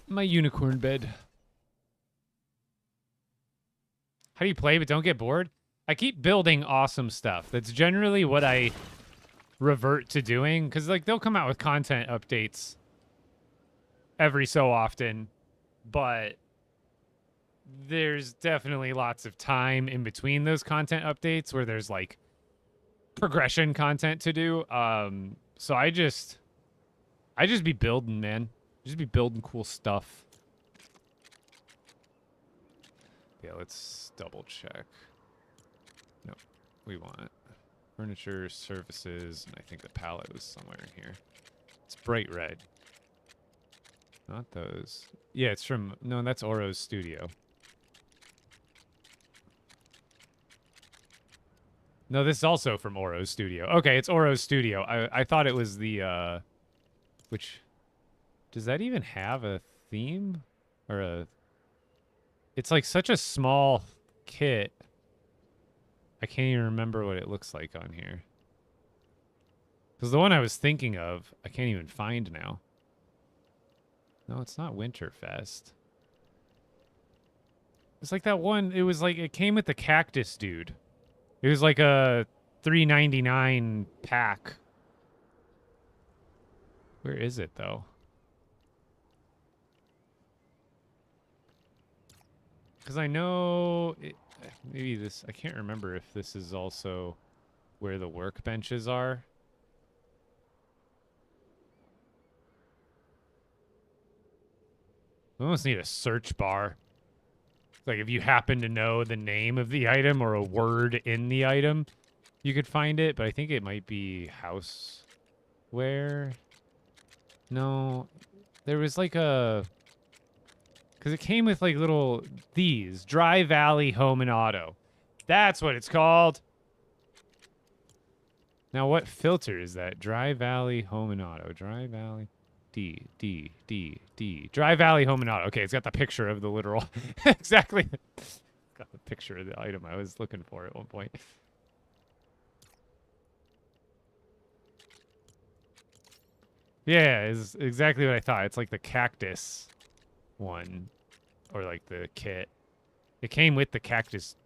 My unicorn bed. How do you play but don't get bored? I keep building awesome stuff. That's generally what I revert to doing, because, like, they'll come out with content updates every so often, but there's definitely lots of time in between those content updates where there's, like, progression content to do. So I just be building, man. Just be building cool stuff. Yeah, let's double check. No, we want furniture, surfaces, and I think the palette was somewhere in here. It's bright red. Not those. Yeah, it's from... No, that's Oro's studio. No, this is also from Oro's studio. Okay, it's Oro's studio. I thought it was the, which... Does that even have a theme? Or a... It's like such a small kit. I can't even remember what it looks like on here. Because the one I was thinking of, I can't even find now. No, it's not Winterfest. It's like that one, it was like, it came with the cactus dude. It was like a $3.99 pack. Where is it, though? Because I know... maybe this... I can't remember if this is also where the workbenches are. We almost need a search bar. Like, if you happen to know the name of the item or a word in the item, you could find it. But I think it might be houseware. No. There was like a... Because it came with like little... These. Dry Valley Home and Auto. That's what it's called. Now, what filter is that? Dry Valley Home and Auto. Dry Valley... D. Dry Valley Home and Auto. Okay, it's got the picture of the literal... exactly. Got the picture of the item I was looking for at one point. Yeah, it's exactly what I thought. It's like the cactus one. Or like the kit. It came with the cactus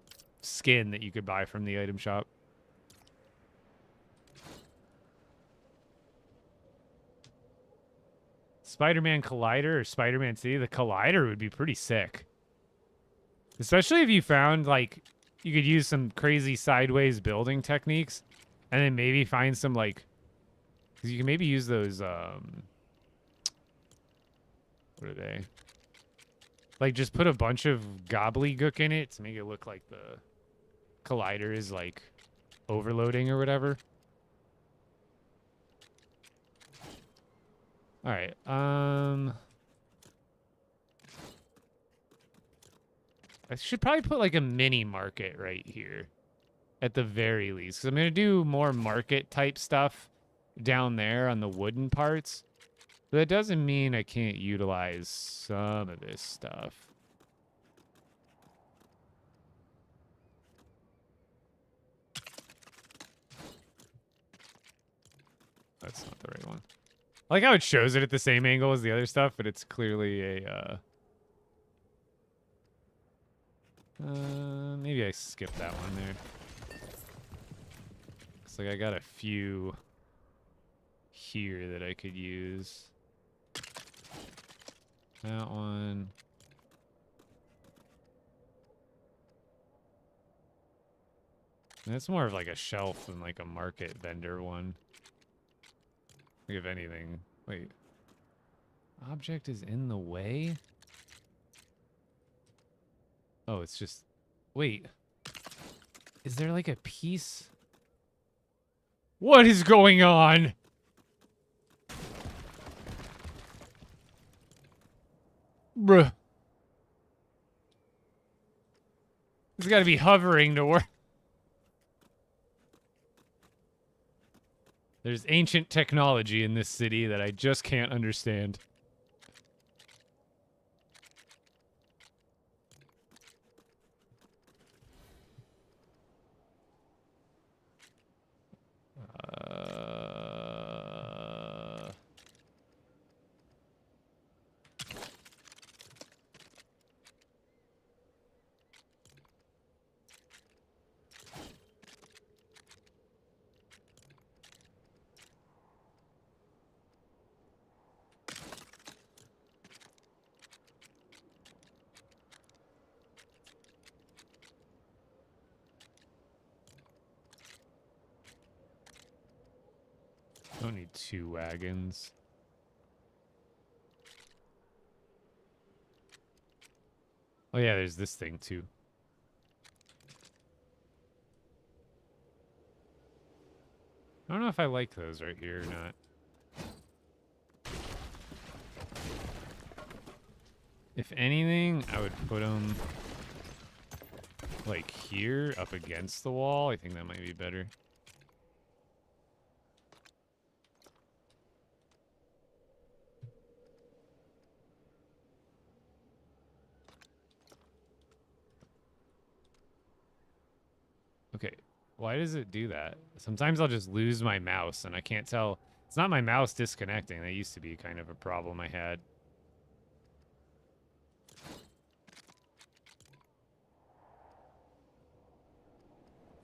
skin that you could buy from the item shop. Spider-Man Collider or Spider-Man City? The Collider would be pretty sick. Especially if you found, like, you could use some crazy sideways building techniques. And then maybe find some, like... Because you can maybe use those, what are they? Like, just put a bunch of gobbledygook in it to make it look like the Collider is, like, overloading or whatever. All right. I should probably put like a mini market right here at the very least. Because I'm going to do more market type stuff down there on the wooden parts. But that doesn't mean I can't utilize some of this stuff. That's not the right one. I like how it shows it at the same angle as the other stuff, but it's clearly a, maybe I skipped that one there. Looks like I got a few here that I could use. That one. That's more of like a shelf than like a market vendor one. Like, if anything. Wait. Object is in the way? Oh, it's just... Wait. Is there like a piece? What is going on? Bruh. It's gotta be hovering to work. There's ancient technology in this city that I just can't understand. Don't need 2 wagons. Oh yeah, there's this thing too. I don't know if I like those right here or not. If anything, I would put them like here up against the wall. I think that might be better. Okay, why does it do that? Sometimes I'll just lose my mouse and I can't tell. It's not my mouse disconnecting. That used to be kind of a problem I had.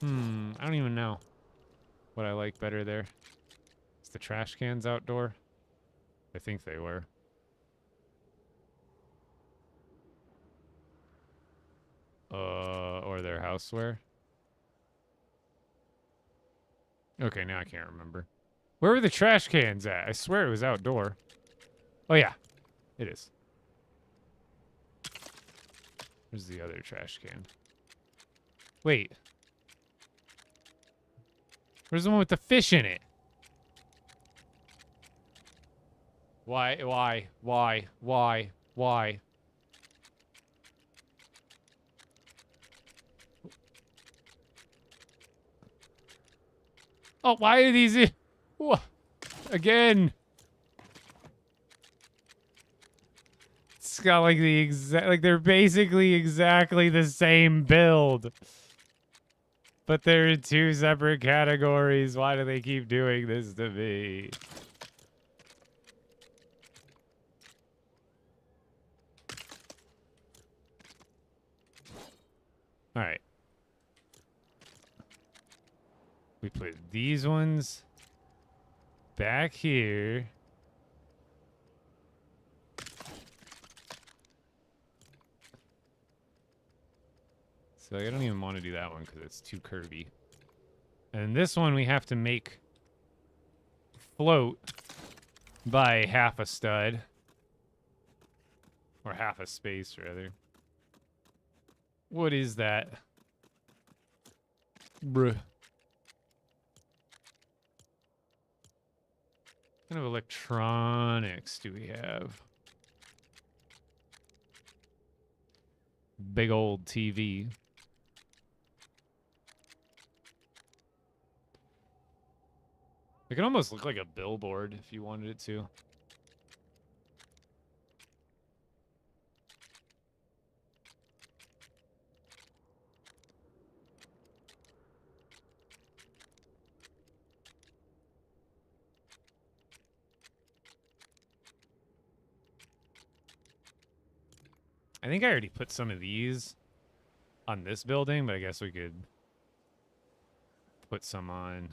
I don't even know what I like better there. Is the trash cans outdoor? I think they were. Or their houseware. Okay, now I can't remember. Where were the trash cans at? I swear it was outdoor. Oh, yeah. It is. Where's the other trash can? Wait. Where's the one with the fish in it? Why? Oh, why are these... Again. It's got like the exact... Like, they're basically exactly the same build. But they're in 2 separate categories. Why do they keep doing this to me? All right. We put these ones back here. So I don't even want to do that one because it's too curvy. And this one we have to make float by half a stud. Or half a space, rather. What is that? Bruh. What kind of electronics do we have? Big old TV. It can almost look like a billboard if you wanted it to. I think I already put some of these on this building, but I guess we could put some on.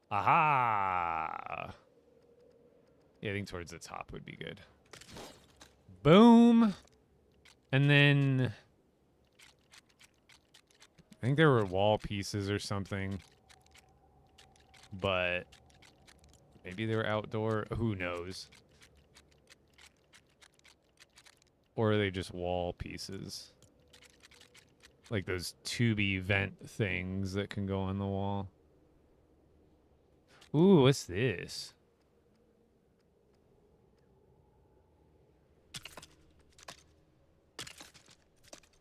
Aha! Yeah, I think towards the top would be good. Boom! And then I think there were wall pieces or something. But Maybe they were outdoor. Who knows? Or are they just wall pieces? Like those tubey vent things that can go on the wall. Ooh, what's this?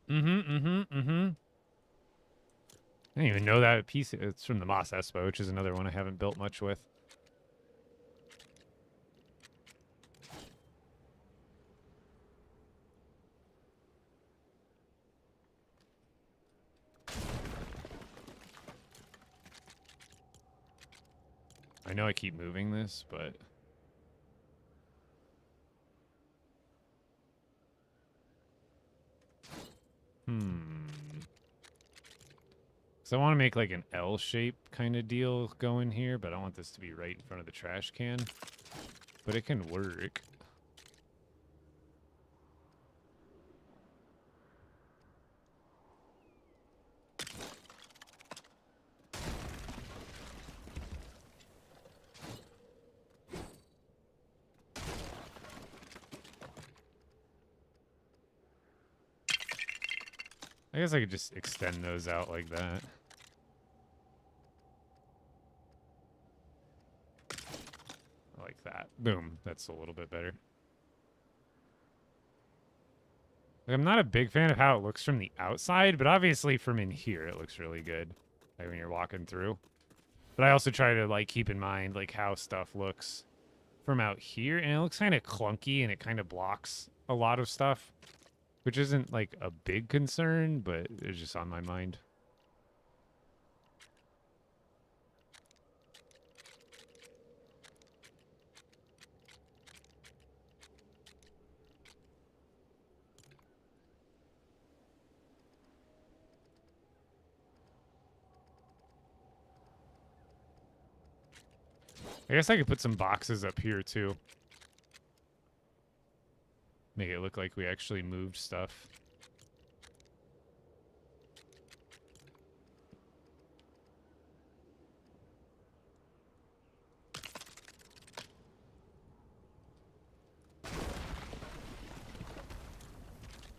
I didn't even know that piece. It's from the Moss Espo, which is another one I haven't built much with. I know I keep moving this, but... So I want to make like an L shape kind of deal going here, but I don't want this to be right in front of the trash can. But it can work. I guess I could just extend those out like that. Like that. Boom. That's a little bit better. Like, I'm not a big fan of how it looks from the outside, but obviously from in here it looks really good. Like when you're walking through. But I also try to like keep in mind like how stuff looks from out here, and it looks kind of clunky and it kind of blocks a lot of stuff. Which isn't, like, a big concern, but it's just on my mind. I guess I could put some boxes up here, too. Make it look like we actually moved stuff.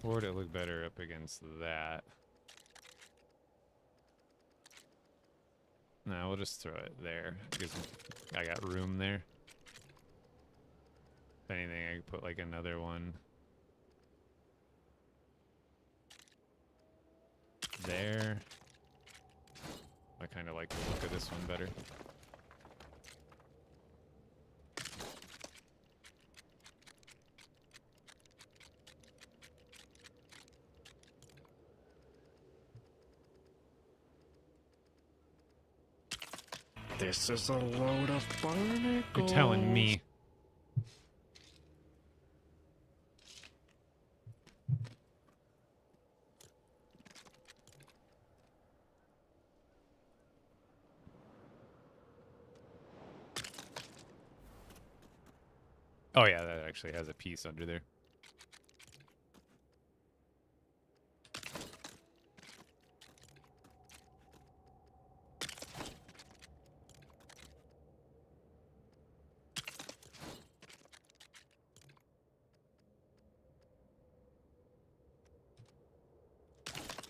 Or would it look better up against that? No, we'll just throw it there, because I got room there. If anything, I could put, like, another one there. I kind of like the look of this one better. This is a load of barnacles. You're telling me. Oh yeah, that actually has a piece under there.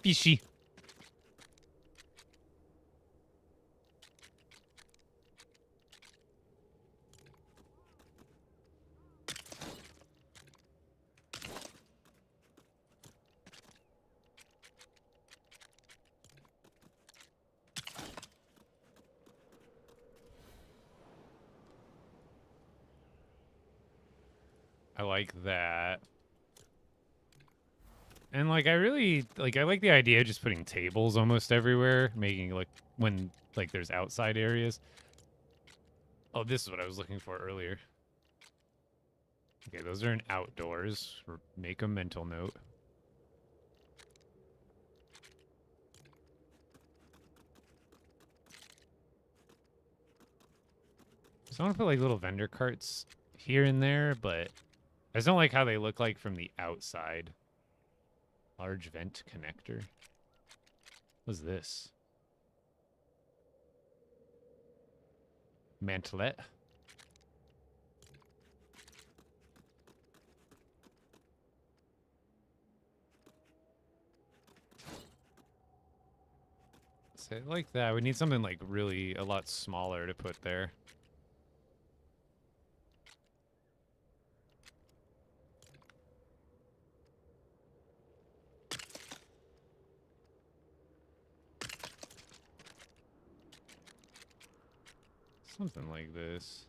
Fishy. I like that. And, like, I really, like, I like the idea of just putting tables almost everywhere, making, like, when, like, there's outside areas. Oh, this is what I was looking for earlier. Okay, those are in outdoors. Make a mental note. So I want to put, like, little vendor carts here and there, but I just don't like how they look like from the outside. Large vent connector. What's this? Mantelet. Say it like that. We need something like really a lot smaller to put there. Something like this.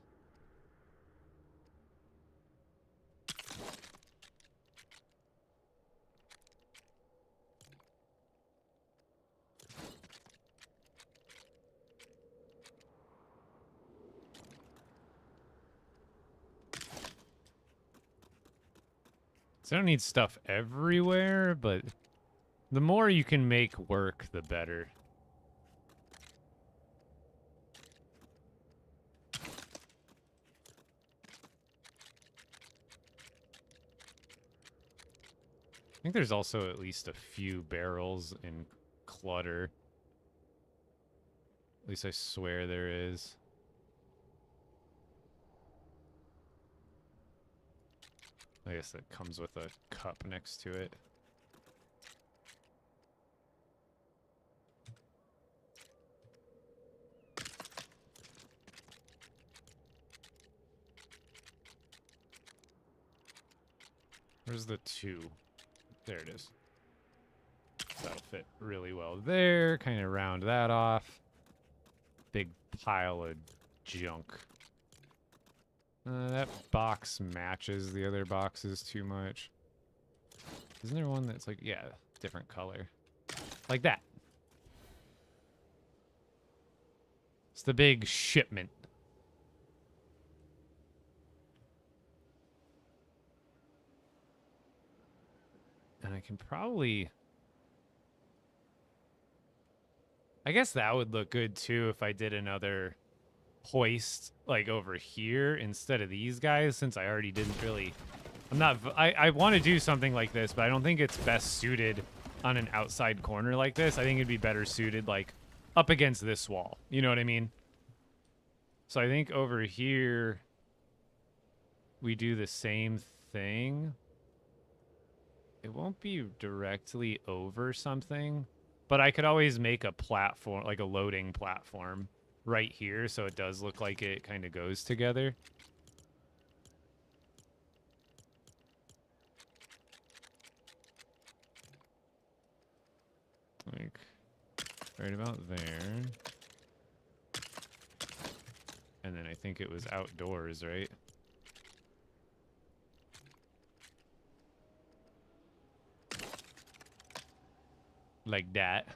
So I don't need stuff everywhere, but the more you can make work, the better. I think there's also at least a few barrels in clutter. At least I swear there is. I guess that comes with a cup next to it. Where's the 2? There it is. That'll fit really well there. Kind of round that off. Big pile of junk. That box matches the other boxes too much. Isn't there one that's like, yeah, different color? Like that. It's the big shipment. And I can probably... I guess that would look good too if I did another hoist like over here instead of these guys, since I already didn't really... I want to do something like this, but I don't think it's best suited on an outside corner like this. I think it'd be better suited like up against this wall. You know what I mean? So I think over here we do the same thing. It won't be directly over something, but I could always make a platform, like a loading platform right here, so it does look like it kind of goes together. Like, right about there. And then I think it was outdoors, right? Like that.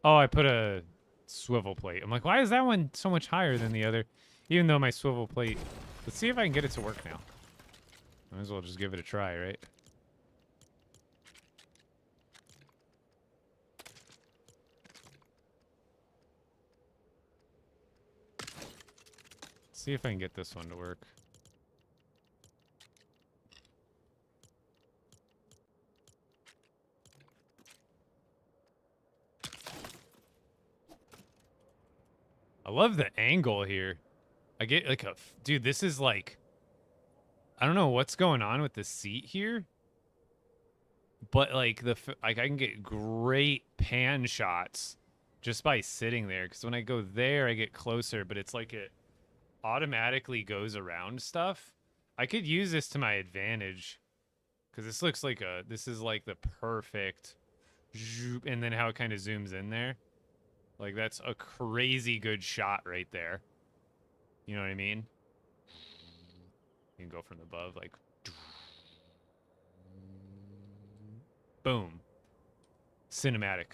Oh, I put a swivel plate. I'm like, why is that one so much higher than the other? Even though my swivel plate... Let's see if I can get it to work now. Might as well just give it a try, right? Let's see if I can get this one to work. I love the angle here. I get like a... Dude, this is like... I don't know what's going on with the seat here. But like I can get great pan shots just by sitting there. Because when I go there, I get closer. But it's like it automatically goes around stuff. I could use this to my advantage. Because this looks like a... This is like the perfect... And then how it kind of zooms in there. Like, that's a crazy good shot right there. You know what I mean? You can go from above, like... Boom. Cinematic.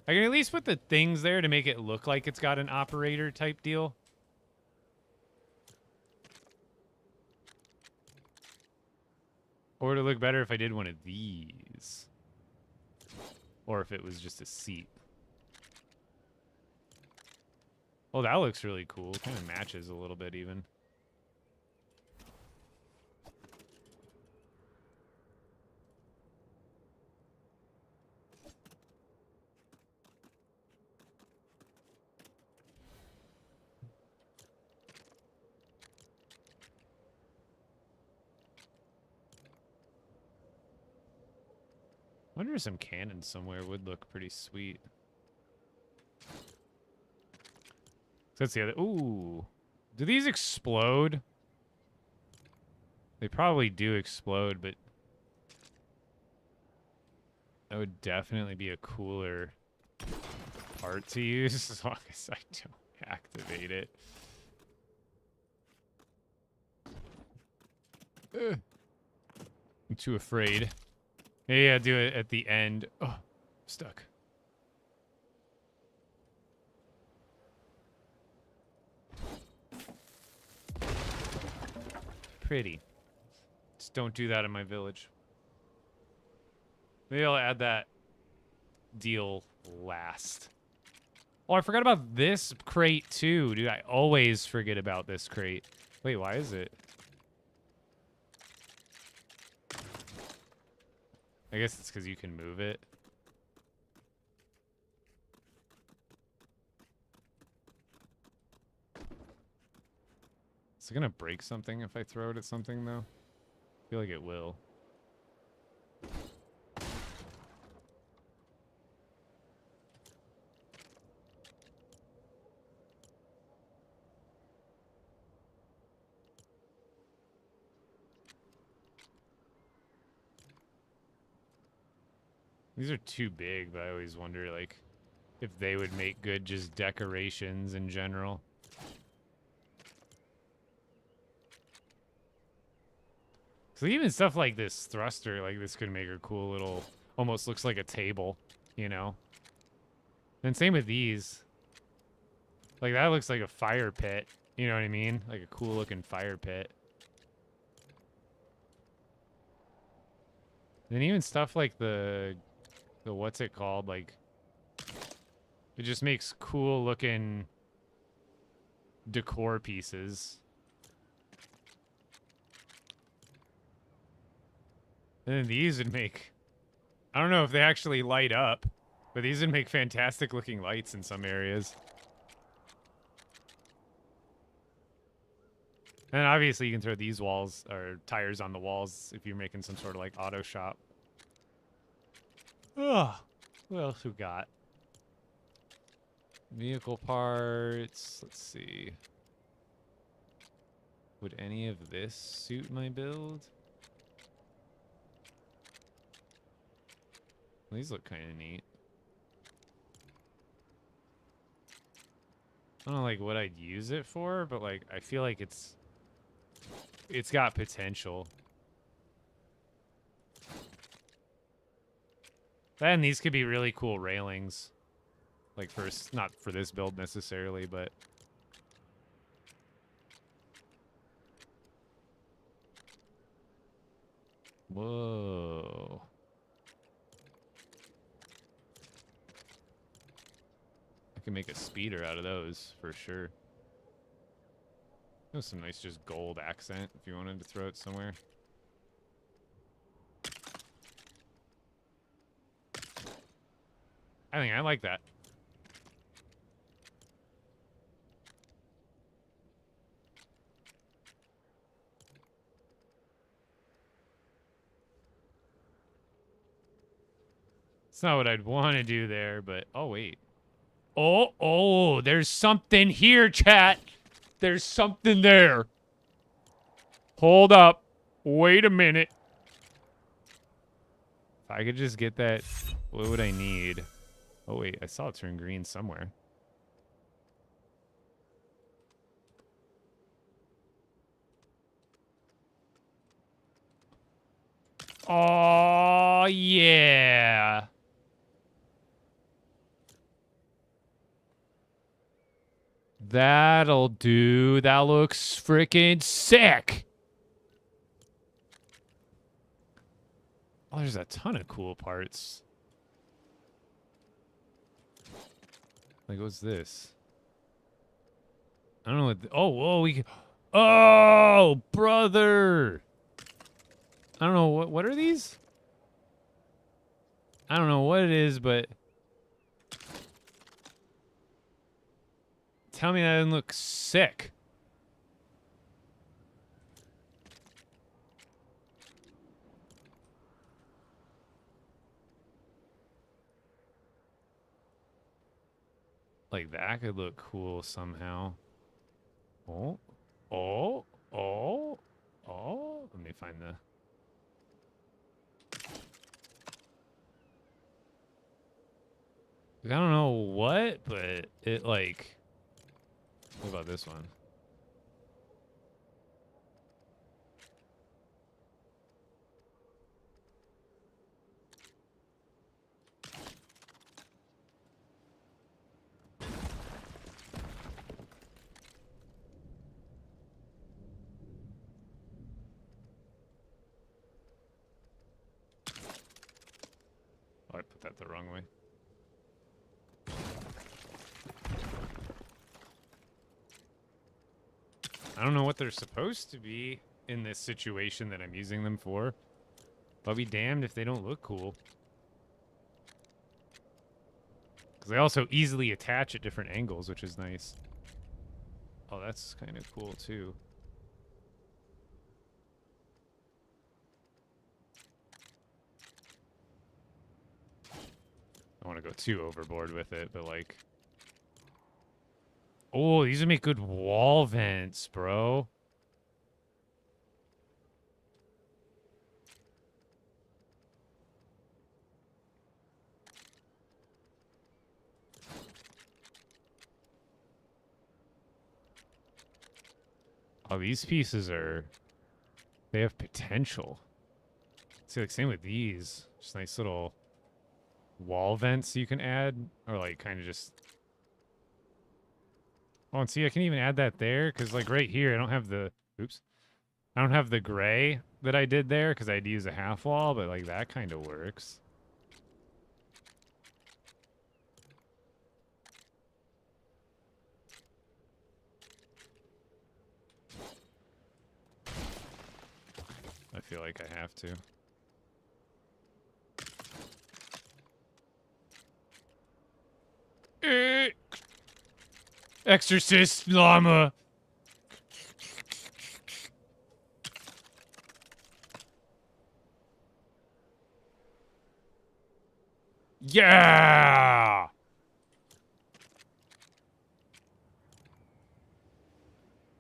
I can at least put the things there to make it look like it's got an operator type deal. Or it'd look better if I did one of these. Or if it was just a seat. Oh, that looks really cool. Kind of matches a little bit even. wonder if some cannons somewhere would look pretty sweet. That's the other. Ooh. Do these explode? They probably do explode, but that would definitely be a cooler part to use as long as I don't activate it. I'm too afraid. Yeah, do it at the end. Oh, stuck. Pretty. Just don't do that in my village. Maybe I'll add that deal last. Oh, I forgot about this crate too. Dude, I always forget about this crate. Wait, why is it? I guess it's because you can move it. Is it gonna break something if I throw it at something though? I feel like it will. These are too big, but I always wonder, like, if they would make good just decorations in general. So even stuff like this thruster, like this could make a cool little, almost looks like a table, you know? And same with these. Like that looks like a fire pit, you know what I mean? Like a cool looking fire pit. And even stuff like the what's it called? Like, it just makes cool looking decor pieces. And then these would make, I don't know if they actually light up, but these would make fantastic looking lights in some areas. And obviously you can throw these walls or tires on the walls if you're making some sort of like auto shop. Ugh. What else we got? Vehicle parts. Let's see. Would any of this suit my build? These look kind of neat. I don't know like what I'd use it for, but like I feel like it's got potential. And these could be really cool railings. Like for, not for this build necessarily, but whoa. I can make a speeder out of those for sure. There's some nice just gold accent if you wanted to throw it somewhere. I think I like that. It's not what I'd want to do there, but oh wait. Oh, there's something here, chat. There's something there. Hold up. Wait a minute. If I could just get that, what would I need? Oh wait, I saw it turn green somewhere. Oh, yeah. That'll do. That looks freaking sick. Oh, there's a ton of cool parts. Like, what's this? I don't know what... oh, whoa, we... oh, brother! I don't know, what are these? I don't know what it is, but... tell me that doesn't look sick. Like that could look cool somehow. Oh, oh, oh, oh. Let me find the... I don't know what, but it like... What about this one? Oh, I put that the wrong way. I don't know what they're supposed to be in this situation that I'm using them for. But I'll be damned if they don't look cool. Because they also easily attach at different angles, which is nice. Oh, that's kind of cool, too. I don't want to go too overboard with it, but like... Oh, these would make good wall vents, bro. Oh, these pieces are... They have potential. See, like, same with these. Just nice little wall vents you can add. Or, like, kind of just... Oh, and see, I can even add that there. Because, like, right here, I don't have the... Oops. I don't have the gray that I did there. Because I had to use a half wall. But, like, that kind of works. I feel like I have to. Exorcist llama. Yeah.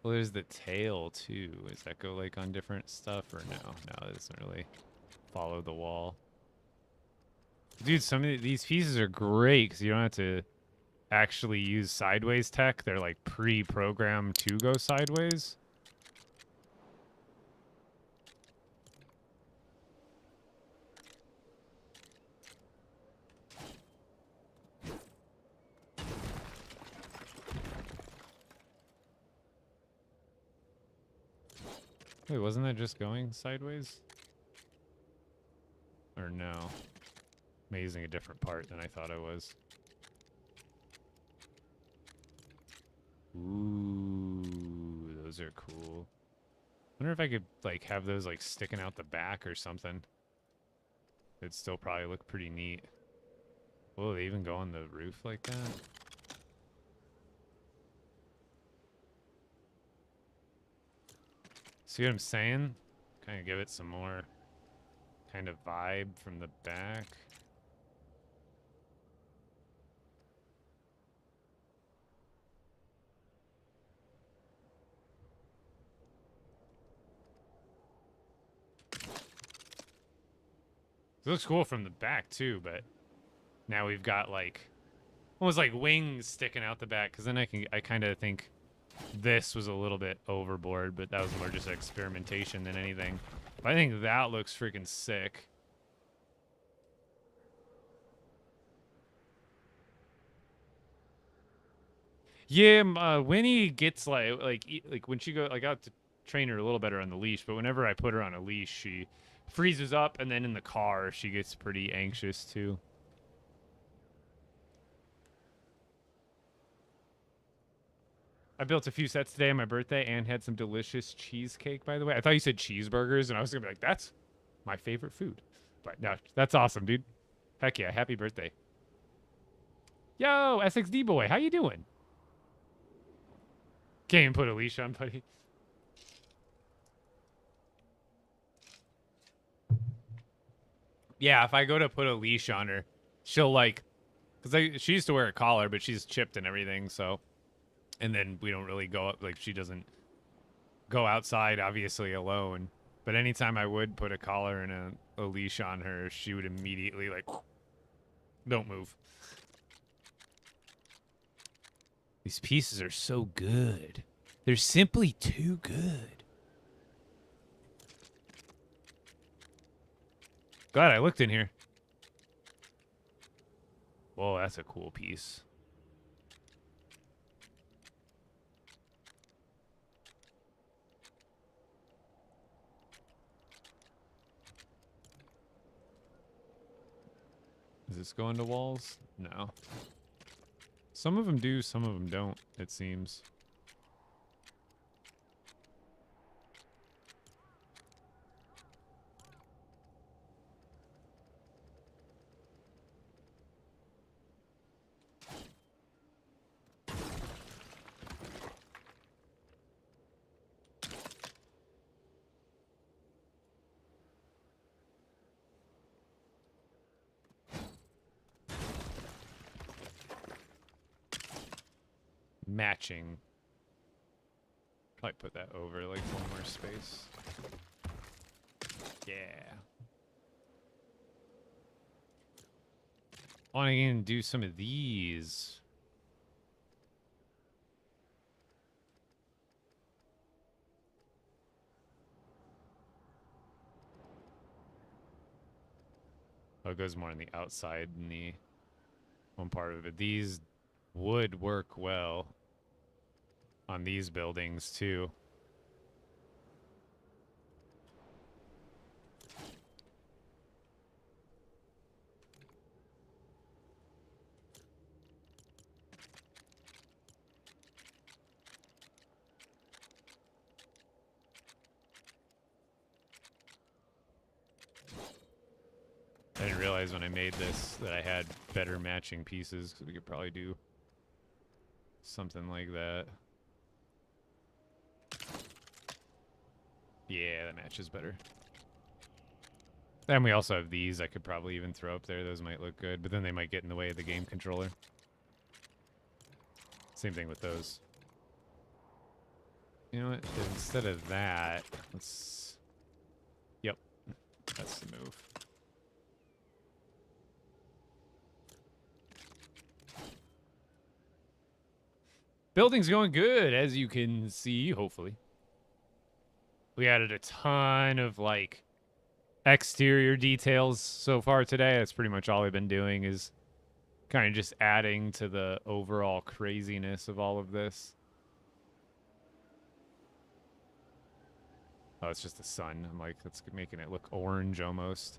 Well, there's the tail too. Does that go like on different stuff or no? No, it doesn't really follow the wall. Dude, some of these pieces are great because you don't have to actually use sideways tech. They're like pre-programmed to go sideways. Wait, wasn't that just going sideways? Or no? I'm using a different part than I thought I was. Ooh, those are cool. Wonder if I could like have those like sticking out the back or something. It'd still probably look pretty neat. Whoa, they even go on the roof like that? See what I'm saying? Kind of give it some more kind of vibe from the back. It looks cool from the back too, but now we've got like almost like wings sticking out the back. Because then I kind of think this was a little bit overboard, but that was more just experimentation than anything. But I think that looks freaking sick. Yeah, Winnie gets like when she go, I got to train her a little better on the leash, but whenever I put her on a leash, she freezes up, and then in the car, she gets pretty anxious too. I built a few sets today on my birthday and had some delicious cheesecake, by the way. I thought you said cheeseburgers, and I was gonna be like, that's my favorite food. But no, that's awesome, dude. Heck yeah, happy birthday. Yo, SXD boy, how you doing? Can't even put a leash on, buddy. Yeah, if I go to put a leash on her, she'll like Because she used to wear a collar, but she's chipped and everything, so. And then we don't really go up, like, she doesn't go outside, obviously, alone. But anytime I would put a collar and a leash on her, she would immediately, like, don't move. These pieces are so good. They're simply too good. Glad I looked in here. Whoa, that's a cool piece. Does this go into walls? No. Some of them do, some of them don't, it seems. Matching. Probably put that over like one more space. Yeah. I want to again do some of these. Oh, it goes more on the outside than the one part of it. These would work well on these buildings too. I didn't realize when I made this that I had better matching pieces, because we could probably do something like that. Yeah, that matches better. Then we also have these I could probably even throw up there. Those might look good, but then they might get in the way of the game controller. Same thing with those. You know what? Instead of that, let's... Yep. That's the move. Building's going good, as you can see, hopefully. We added a ton of, like, exterior details so far today. That's pretty much all we've been doing is kind of just adding to the overall craziness of all of this. Oh, it's just the sun. I'm like, that's making it look orange almost.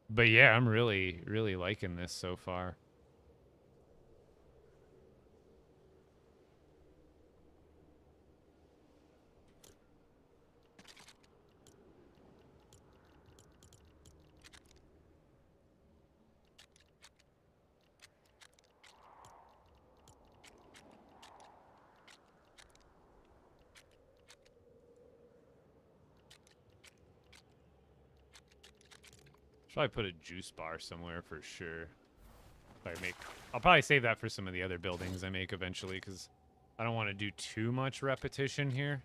But yeah, I'm really, really liking this so far. Should probably put a juice bar somewhere for sure. I'll probably save that for some of the other buildings I make eventually, because I don't want to do too much repetition here.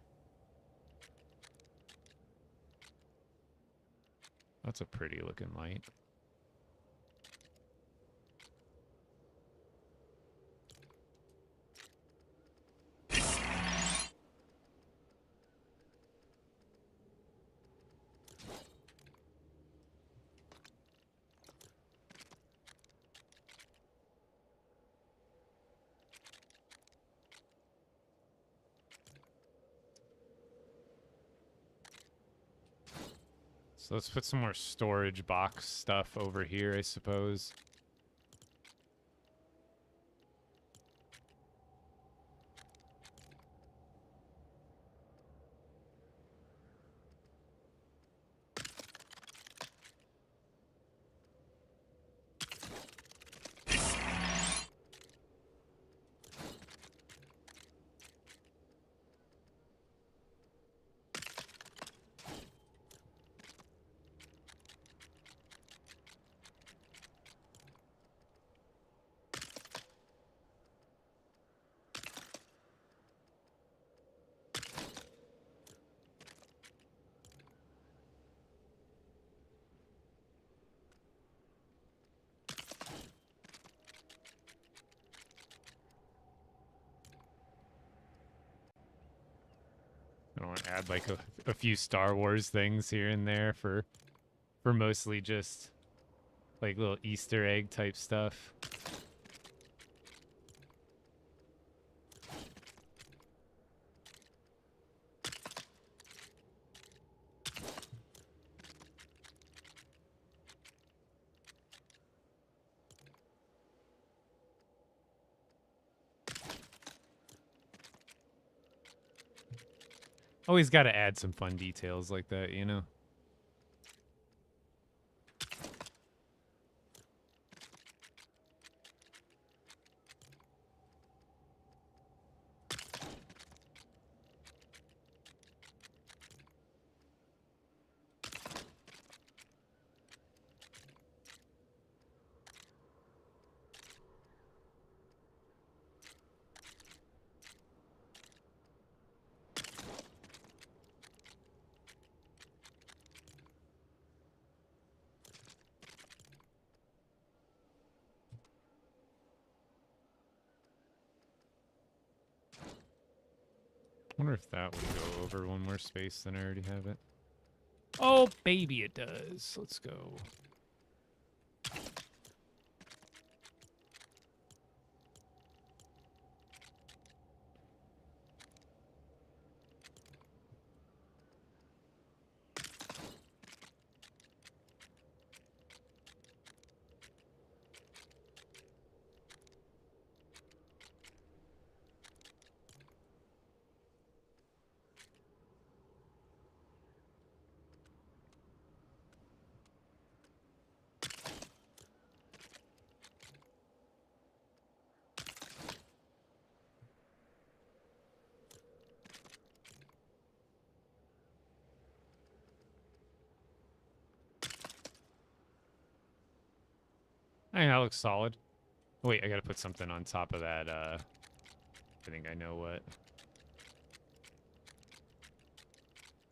That's a pretty looking light. So let's put some more storage box stuff over here, I suppose. want to add like a few Star Wars things here and there for mostly just like little Easter egg type stuff. Always got to add some fun details like that, you know? I wonder if that would go over one more space than I already have it. Oh, baby, it does. Let's go. I think that looks solid. Wait, I gotta put something on top of that, I think I know what.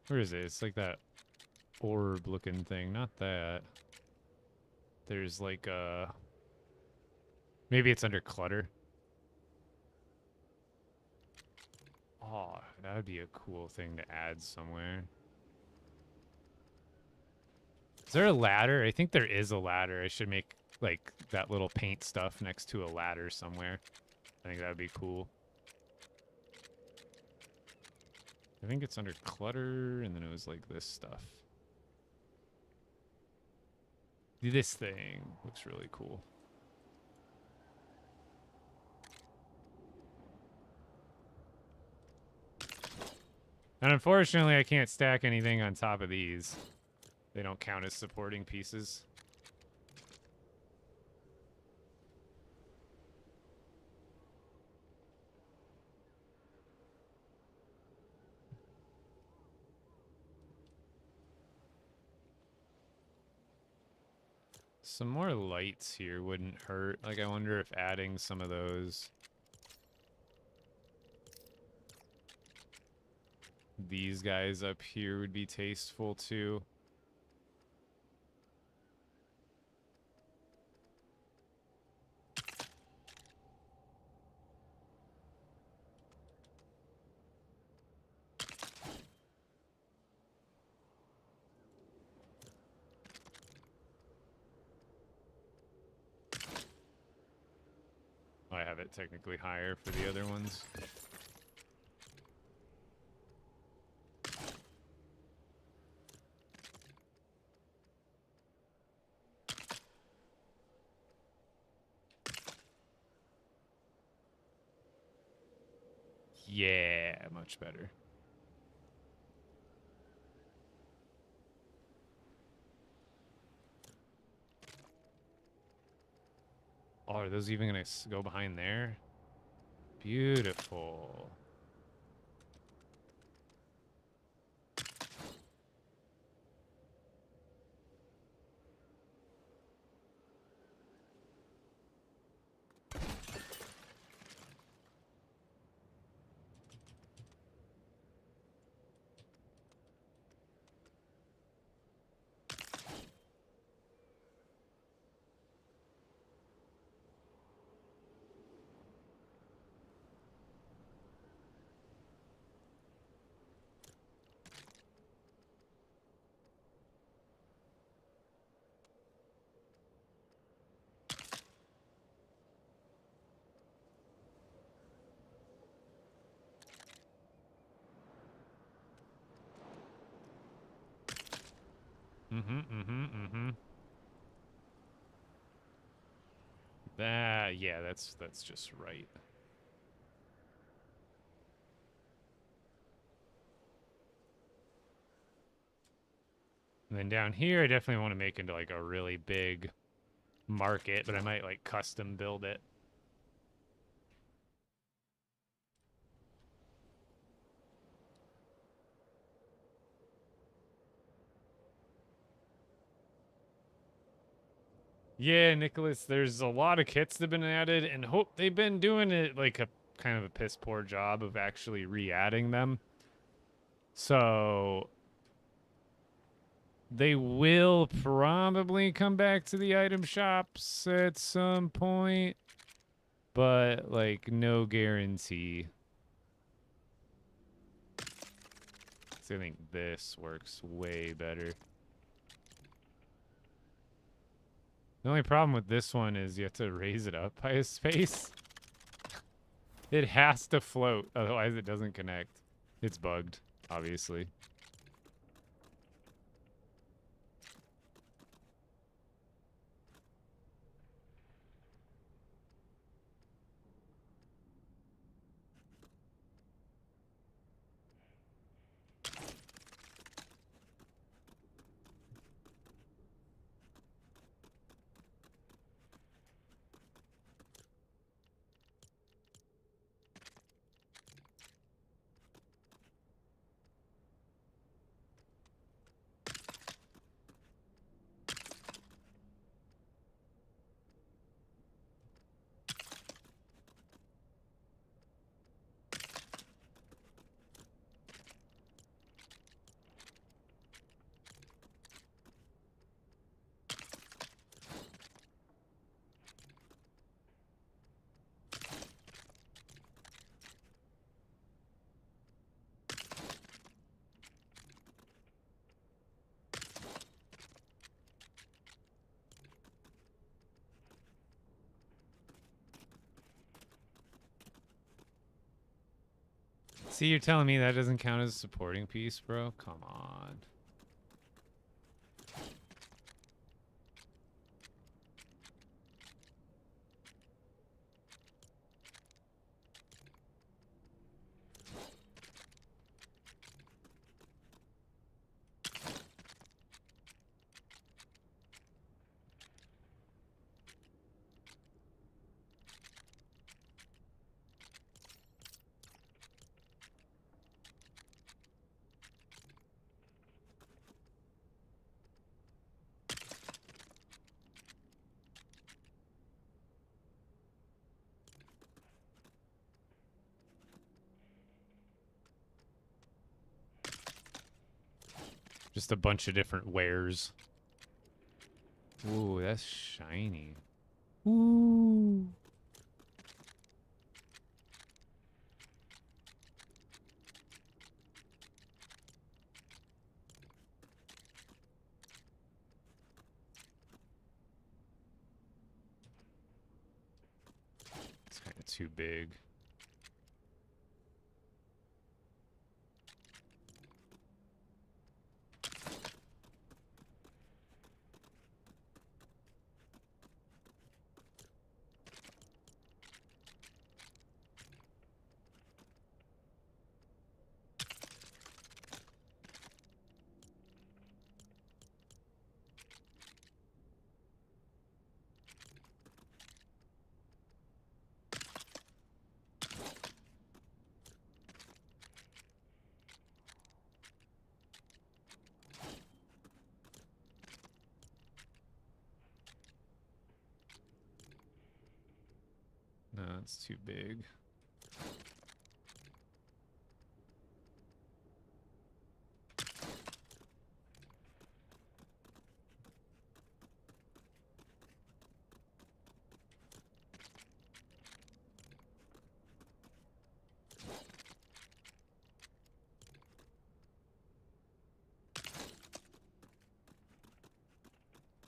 Where is it? It's like that orb looking thing, not that. There's like maybe it's under clutter. Oh, that would be a cool thing to add somewhere. Is there a ladder? I think there is a ladder. I should make like that little paint stuff next to a ladder somewhere. I think that would be cool. I think it's under clutter, and then it was like this stuff. This thing looks really cool. And unfortunately, I can't stack anything on top of these. They don't count as supporting pieces. Some more lights here wouldn't hurt. Like, I wonder if adding some of those... These guys up here would be tasteful, too. Oh, I have it technically higher for the other ones. Yeah, much better. Oh, are those even gonna go behind there? Beautiful. Yeah, that's just right. And then down here, I definitely want to make into like a really big market, but I might like custom build it. Yeah, Nicholas, there's a lot of kits that have been added, and hope they've been doing it like a kind of a piss poor job of actually re-adding them. So they will probably come back to the item shops at some point, but like no guarantee. So I think this works way better. The only problem with this one is you have to raise it up by a space. It has to float, otherwise it doesn't connect. It's bugged, obviously. See, you're telling me that doesn't count as a supporting piece, bro? Come on. Just a bunch of different wares. Ooh, that's shiny. Ooh. It's kind of too big. No, it's too big.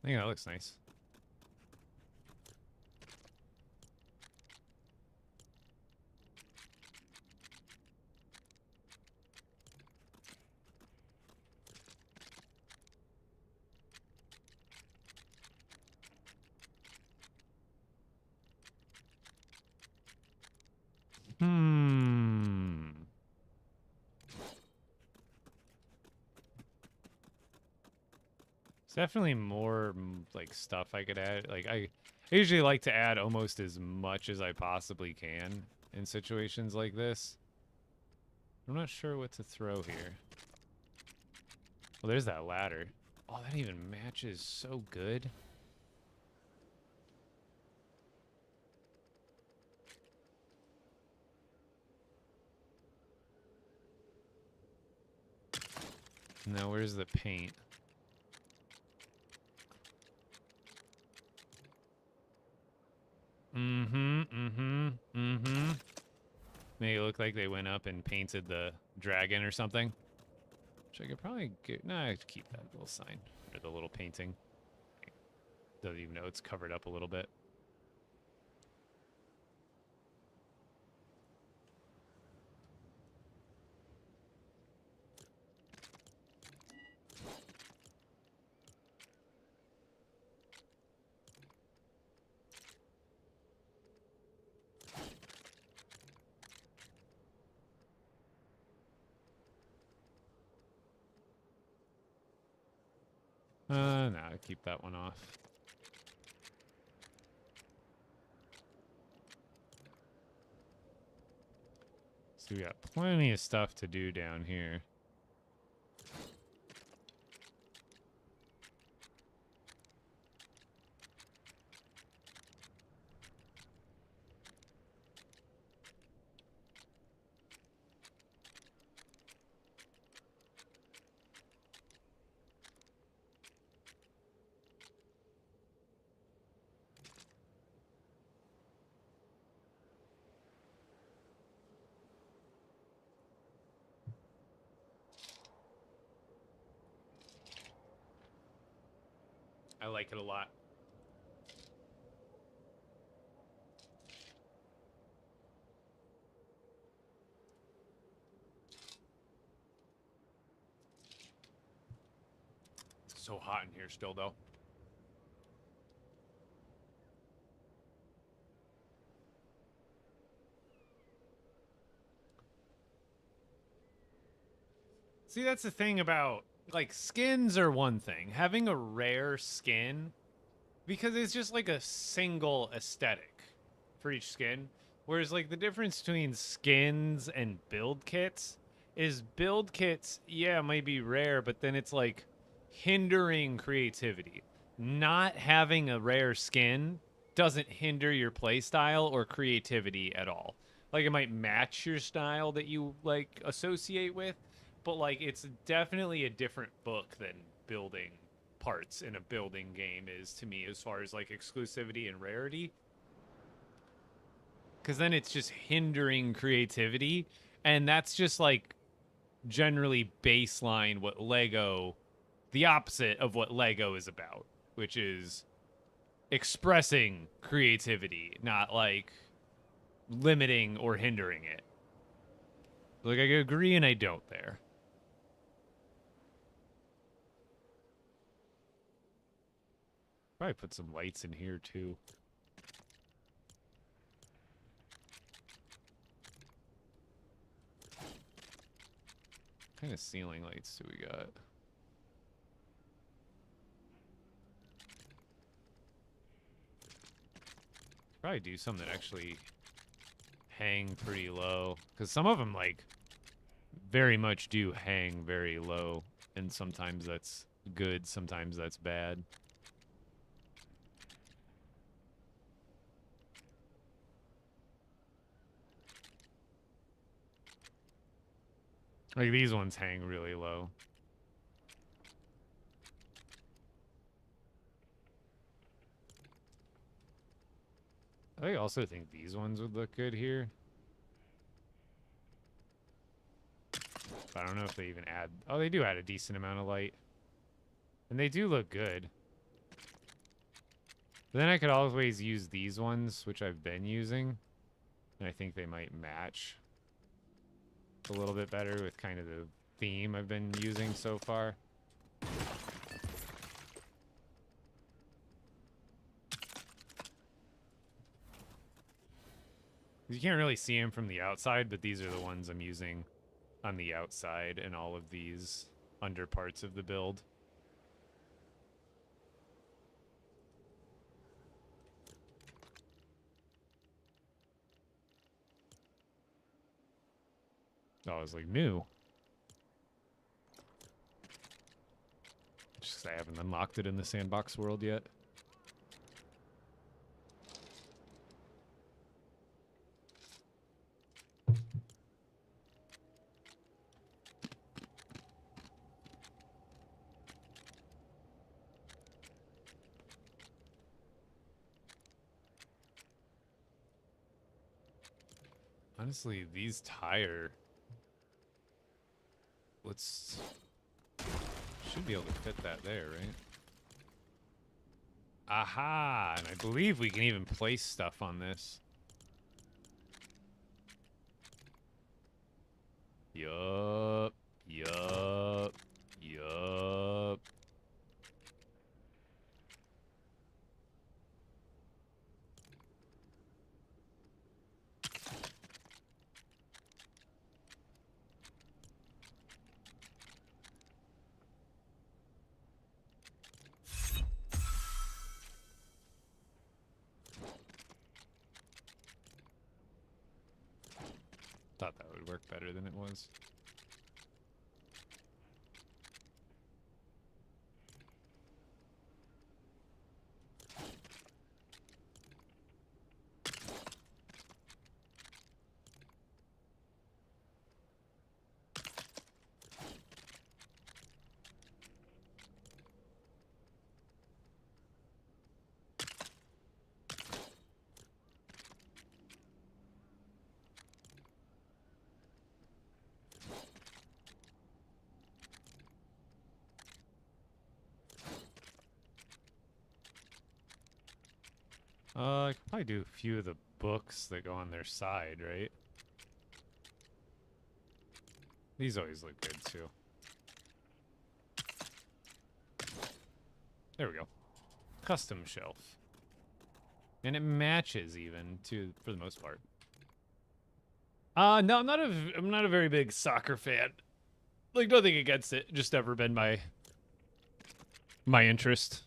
I think that looks nice. There's definitely more like stuff I could add. Like I usually like to add almost as much as I possibly can in situations like this. I'm not sure what to throw here. Well, there's that ladder. Oh, that even matches so good. Now, where's the paint? Make it look like they went up and painted the dragon or something. Which I could probably get. Nah, I'd keep that little sign. Or the little painting. Doesn't even know it's covered up a little bit. No, keep that one off. So we got plenty of stuff to do down here. I like it a lot. It's so hot in here still, though. See, that's the thing about, like, skins are one thing. Having a rare skin, because it's just like a single aesthetic for each skin. Whereas, like, the difference between skins and build kits is build kits, yeah, might be rare, but then it's like hindering creativity. Not having a rare skin doesn't hinder your playstyle or creativity at all. Like, it might match your style that you, like, associate with, but, like, it's definitely a different book than building parts in a building game is to me, as far as like exclusivity and rarity, because then it's just hindering creativity, and that's just like generally baseline what Lego, the opposite of what Lego is about, which is expressing creativity, not like limiting or hindering it. Like, I agree and I don't there. Probably put some lights in here too. What kind of ceiling lights do we got? Probably do some that actually hang pretty low, because some of them like very much do hang very low, and sometimes that's good, sometimes that's bad. Like, these ones hang really low. I also think these ones would look good here. But I don't know if they even add... Oh, they do add a decent amount of light. And they do look good. But then I could always use these ones, which I've been using. And I think they might match a little bit better with kind of the theme I've been using so far. You can't really see them from the outside, but these are the ones I'm using on the outside and all of these under parts of the build. Oh, I was like, new. Just 'cause I haven't unlocked it in the sandbox world yet. Honestly, these tire... Let's... Should be able to fit that there, right? Aha! And I believe we can even place stuff on this. Yup. Yup. Yup. Thought that would work better than it was. I could probably do a few of the books that go on their side, right? These always look good, too. There we go. Custom shelf. And it matches even, too, for the most part. No, I'm not a very big soccer fan. Like, nothing against it. Just never been my interest.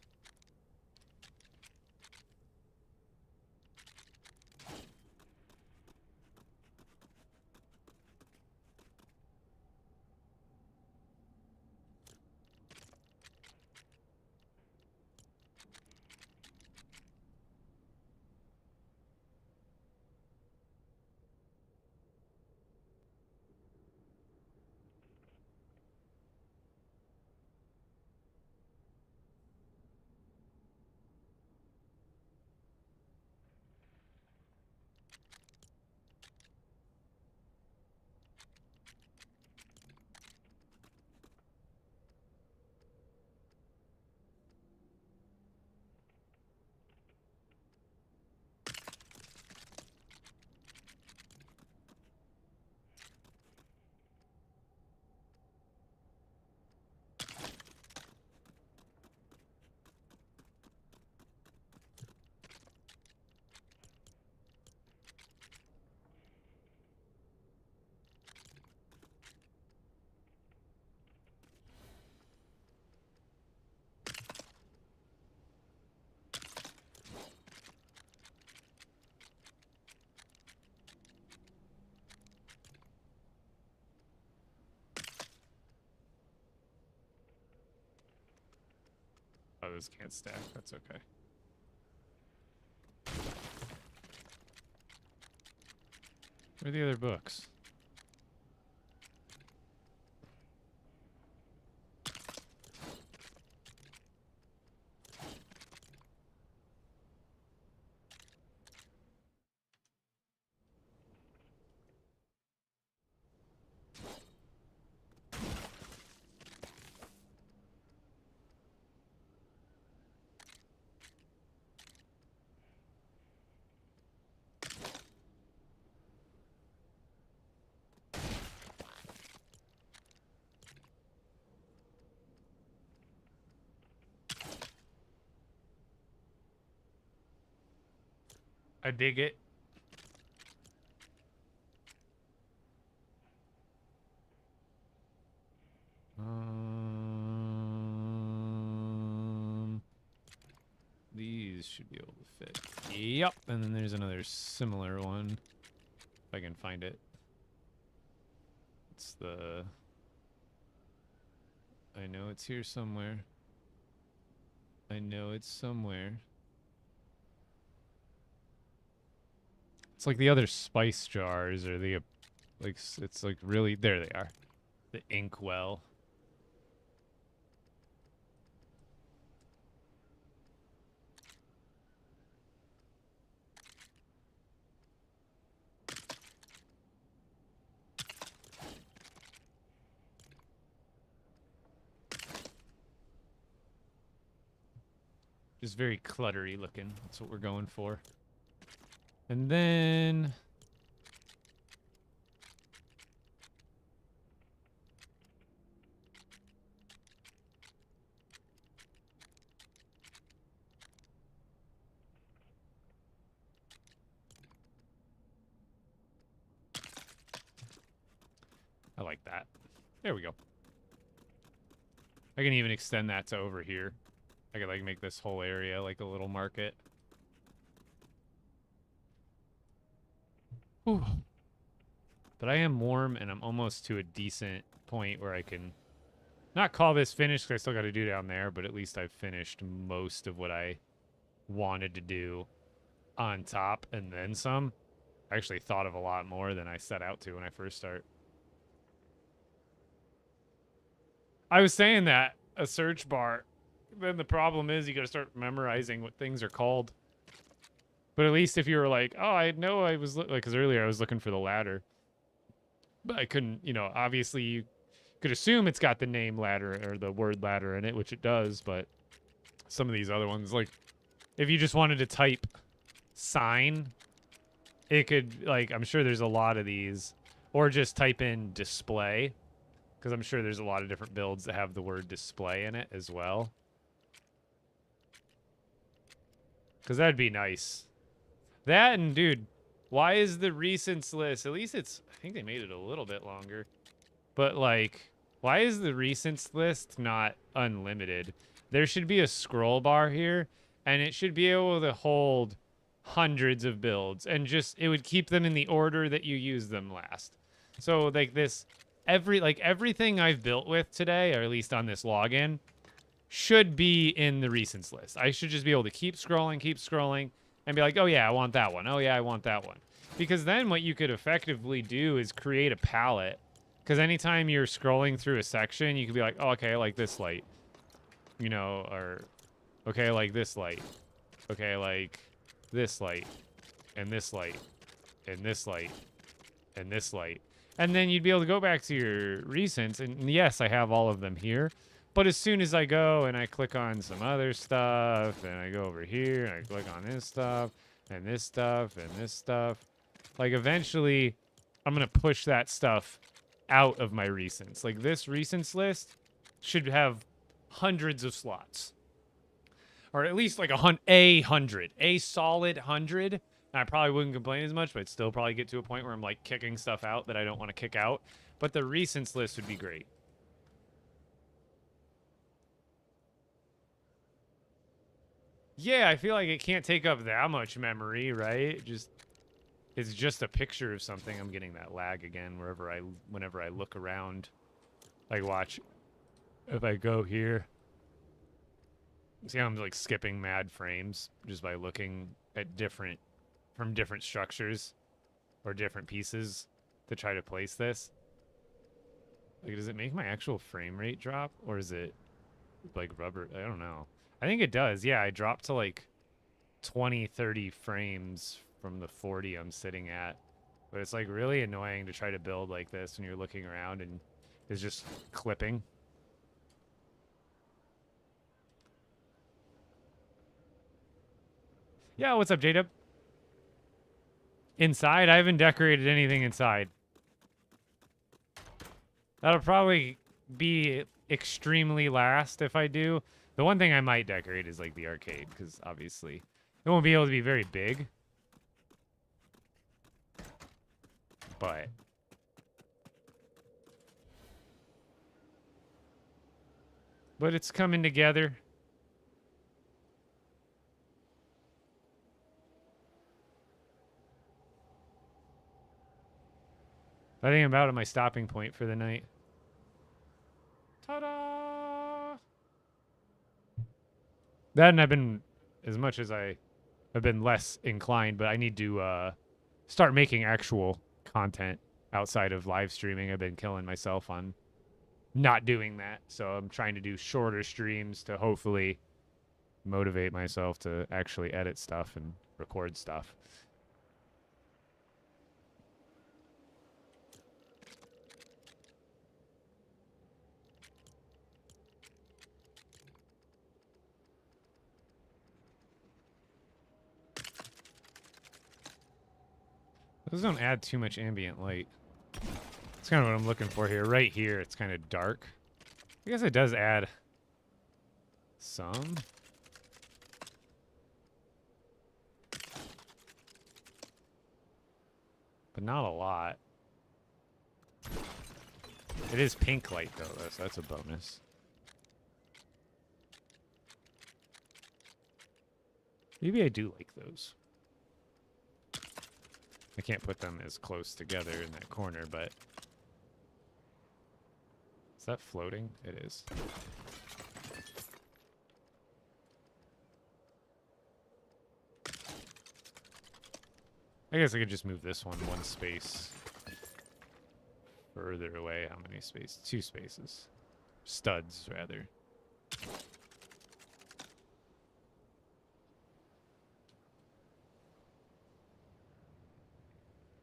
Oh, those can't stack. That's okay. Where are the other books? I dig it. these should be able to fit. Yep, and then there's another similar one. If I can find it. It's the... I know it's here somewhere. I know it's somewhere. It's like the other spice jars or the... Like, it's like really... There they are. The inkwell. Just very cluttery looking. That's what we're going for. And then... I like that. There we go. I can even extend that to over here. I could like make this whole area like a little market. Whew. But I am warm and I'm almost to a decent point where I can not call this finished because I still got to do down there, but at least I've finished most of what I wanted to do on top and then some. I actually thought of a lot more than I set out to when I first start. I was saying that a search bar, then the problem is you got to start memorizing what things are called. But at least if you were like, oh, I know I was like, because earlier I was looking for the ladder, but I couldn't, you know, obviously you could assume it's got the name ladder or the word ladder in it, which it does, but some of these other ones, like if you just wanted to type sign, it could, like, I'm sure there's a lot of these, or just type in display, because I'm sure there's a lot of different builds that have the word display in it as well. Because that'd be nice. That and, dude, why is the recents list, at least it's, I think they made it a little bit longer, but, like, why is the recents list not unlimited? There should be a scroll bar here, and it should be able to hold hundreds of builds, and just, it would keep them in the order that you use them last. So, like, this, everything I've built with today, or at least on this login, should be in the recents list. I should just be able to keep scrolling, and be like, oh yeah, I want that one. Oh yeah, I want that one. Because then what you could effectively do is create a palette. Because anytime you're scrolling through a section, you could be like, oh, okay, I like this light. You know, or, okay, I like this light. Okay, I like this light. And this light. And this light. And this light. And then you'd be able to go back to your recents, and yes, I have all of them here. But as soon as I go and I click on some other stuff, and I go over here, and I click on this stuff, and this stuff, and this stuff, like, eventually, I'm going to push that stuff out of my recents. Like, this recents list should have hundreds of slots. Or at least, like, a solid 100. And I probably wouldn't complain as much, but I'd still probably get to a point where I'm, like, kicking stuff out that I don't want to kick out. But the recents list would be great. Yeah, I feel like it can't take up that much memory, right? It's just a picture of something. I'm getting that lag again whenever I look around. Like, watch. If I go here. See how I'm, like, skipping mad frames just by looking at from different structures or different pieces to try to place this. Like, does it make my actual frame rate drop? Or is it, like, rubber? I don't know. I think it does. Yeah, I dropped to like 20, 30 frames from the 40 I'm sitting at. But it's like really annoying to try to build like this when you're looking around and it's just clipping. Yeah, what's up, J-Dub? Inside? I haven't decorated anything inside. That'll probably be extremely last if I do. The one thing I might decorate is, like, the arcade, because, obviously, it won't be able to be very big. But... but it's coming together. I think I'm about at my stopping point for the night. Ta-da! That and I've been, as much as I've been less inclined, but I need to start making actual content outside of live streaming. I've been killing myself on not doing that. So I'm trying to do shorter streams to hopefully motivate myself to actually edit stuff and record stuff. Those don't add too much ambient light. That's kind of what I'm looking for here. Right here, it's kind of dark. I guess it does add some. But not a lot. It is pink light, though, so that's a bonus. Maybe I do like those. I can't put them as close together in that corner, but... Is that floating? It is. I guess I could just move this one space further away. How many spaces? 2 spaces. Studs, rather.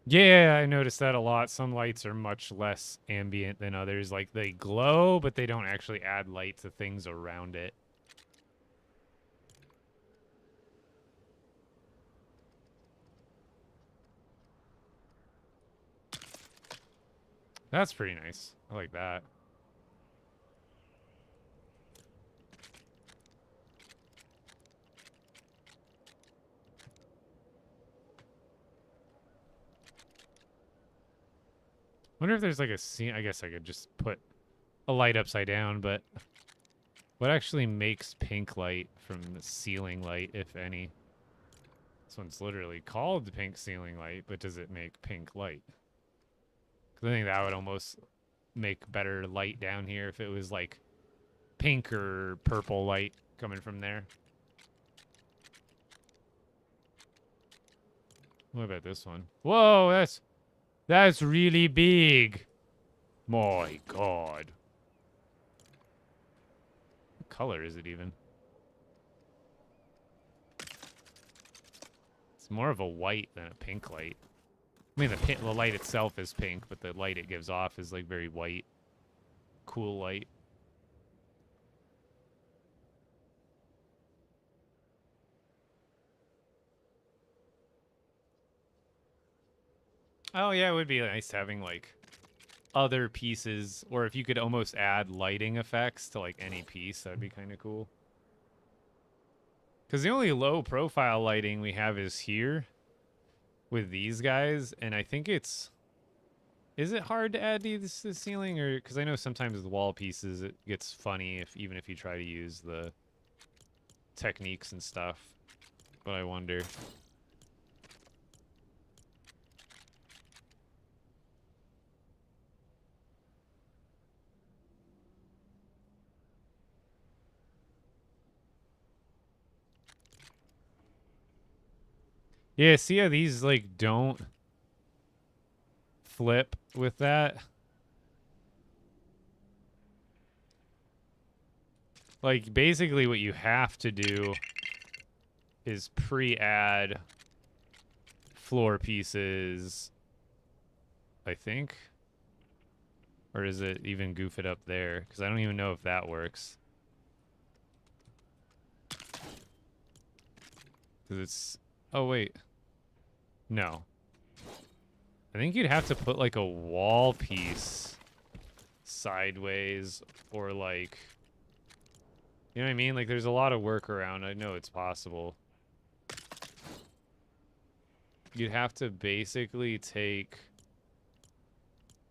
Yeah, I noticed that a lot. Some lights are much less ambient than others. Like, they glow, but they don't actually add light to things around it. That's pretty nice. I like that. Wonder if there's like a scene. I guess I could just put a light upside down, but what actually makes pink light from the ceiling light, if any? This one's literally called pink ceiling light, but does it make pink light? Because I think that would almost make better light down here if it was like pink or purple light coming from there. What about this one? Whoa, that's really big. My God. What color is it even? It's more of a white than a pink light. I mean, the light itself is pink, but the light it gives off is like very white. Cool light. Oh, yeah, it would be nice having like other pieces, or if you could almost add lighting effects to like any piece, that'd be kind of cool. Because the only low profile lighting we have is here with these guys, and I think it's... Is it hard to add these to the ceiling? Or because I know sometimes with wall pieces it gets funny even if you try to use the techniques and stuff. But I wonder. Yeah, see how these like don't flip with that? Like basically what you have to do is pre-add floor pieces, I think. Or is it even goof it up there? Because I don't even know if that works. Because it's... Oh, wait. No. I think you'd have to put like a wall piece sideways or like... You know what I mean? Like there's a lot of work around. I know it's possible. You'd have to basically take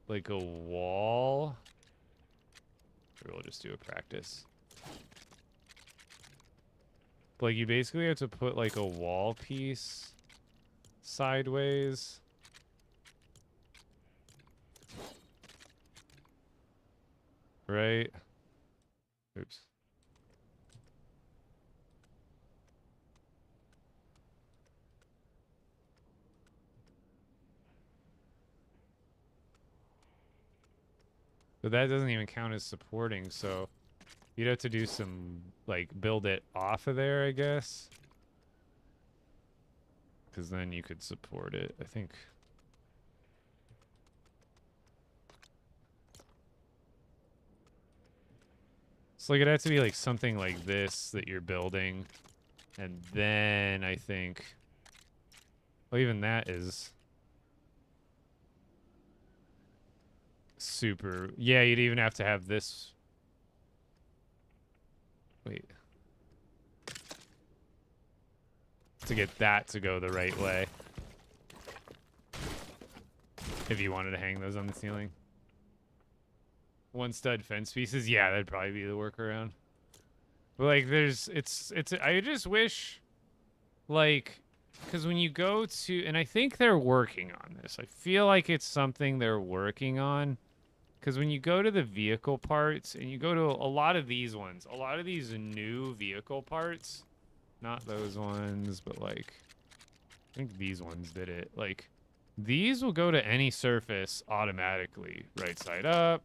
like a wall. Or we'll just do a practice. But like you basically have to put like a wall piece sideways. right? Oops. But that doesn't even count as supporting, so you'd have to do some, like, build it off of there, I guess. Because then you could support it, I think. So, like, it has to be, like, something like this that you're building. And then, I think... Well, even that is... super... Yeah, you'd even have to have this... Wait. To get that to go the right way. If you wanted to hang those on the ceiling. One stud fence pieces? Yeah, that'd probably be the workaround. But, like, I just wish, like, because when you go to, and I think they're working on this. I feel like it's something they're working on. Because when you go to the vehicle parts, and you go to a lot of these ones, a lot of these new vehicle parts, not those ones, but, like, I think these ones did it. Like, these will go to any surface automatically. Right side up,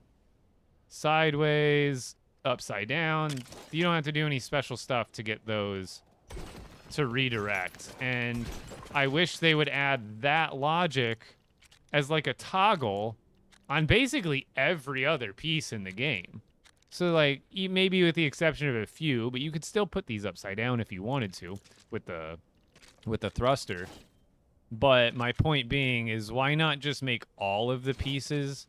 sideways, upside down. You don't have to do any special stuff to get those to redirect. And I wish they would add that logic as like a toggle on basically every other piece in the game. So, like, maybe with the exception of a few, but you could still put these upside down if you wanted to with the thruster. But my point being is, why not just make all of the pieces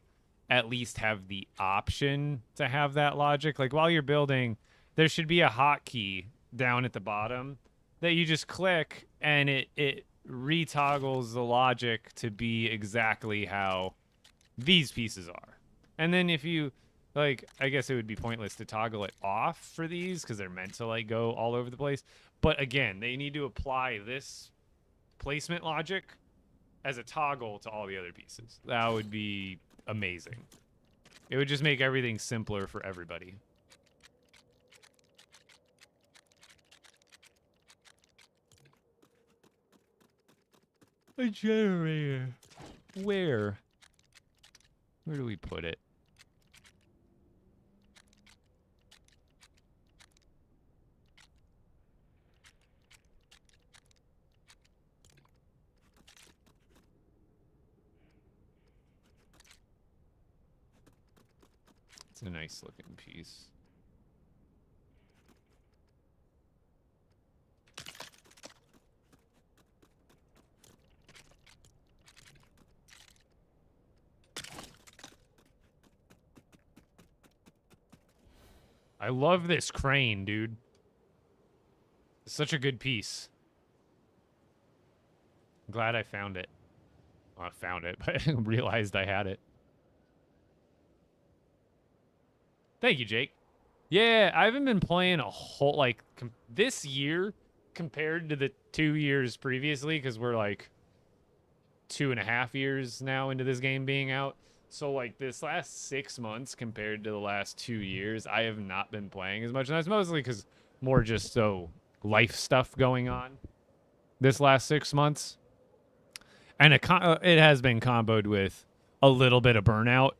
at least have the option to have that logic? Like, while you're building, there should be a hotkey down at the bottom that you just click, and it retoggles the logic to be exactly how these pieces are. And then if you, like, I guess it would be pointless to toggle it off for these because they're meant to, like, go all over the place. But again, they need to apply this placement logic as a toggle to all the other pieces. That would be amazing. It would just make everything simpler for everybody. A generator. Where? Where do we put it? It's a nice looking piece. I love this crane, dude. It's such a good piece. I'm glad I found it. Well, I found it, but I realized I had it. Thank you, Jake. Yeah, I haven't been playing a whole, like, this year compared to the 2 years previously, because we're, like, 2.5 years now into this game being out. So, like, this last 6 months compared to the last 2 years, I have not been playing as much. And that's mostly because more just so life stuff going on this last 6 months. And it has been comboed with a little bit of burnout.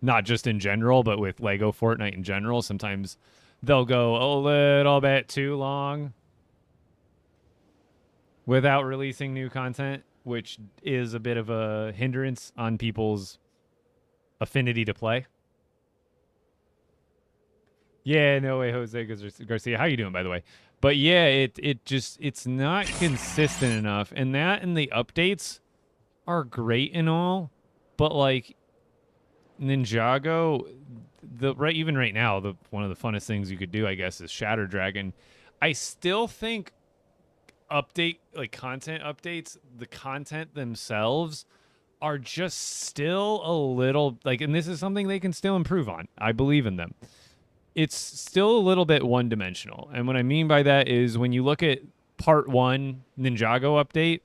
Not just in general, but with LEGO Fortnite in general. Sometimes they'll go a little bit too long without releasing new content, which is a bit of a hindrance on people's affinity to play. Yeah, no way, Jose Garcia. How you doing, by the way? But yeah, it's not consistent enough. And that and the updates are great and all, but, like, Ninjago, even right now, one of the funnest things you could do, I guess, is Shatter Dragon. I still think content updates, the content themselves are just still a little, like, and this is something they can still improve on. I believe in them. It's still a little bit one-dimensional. And what I mean by that is when you look at Part 1 Ninjago update,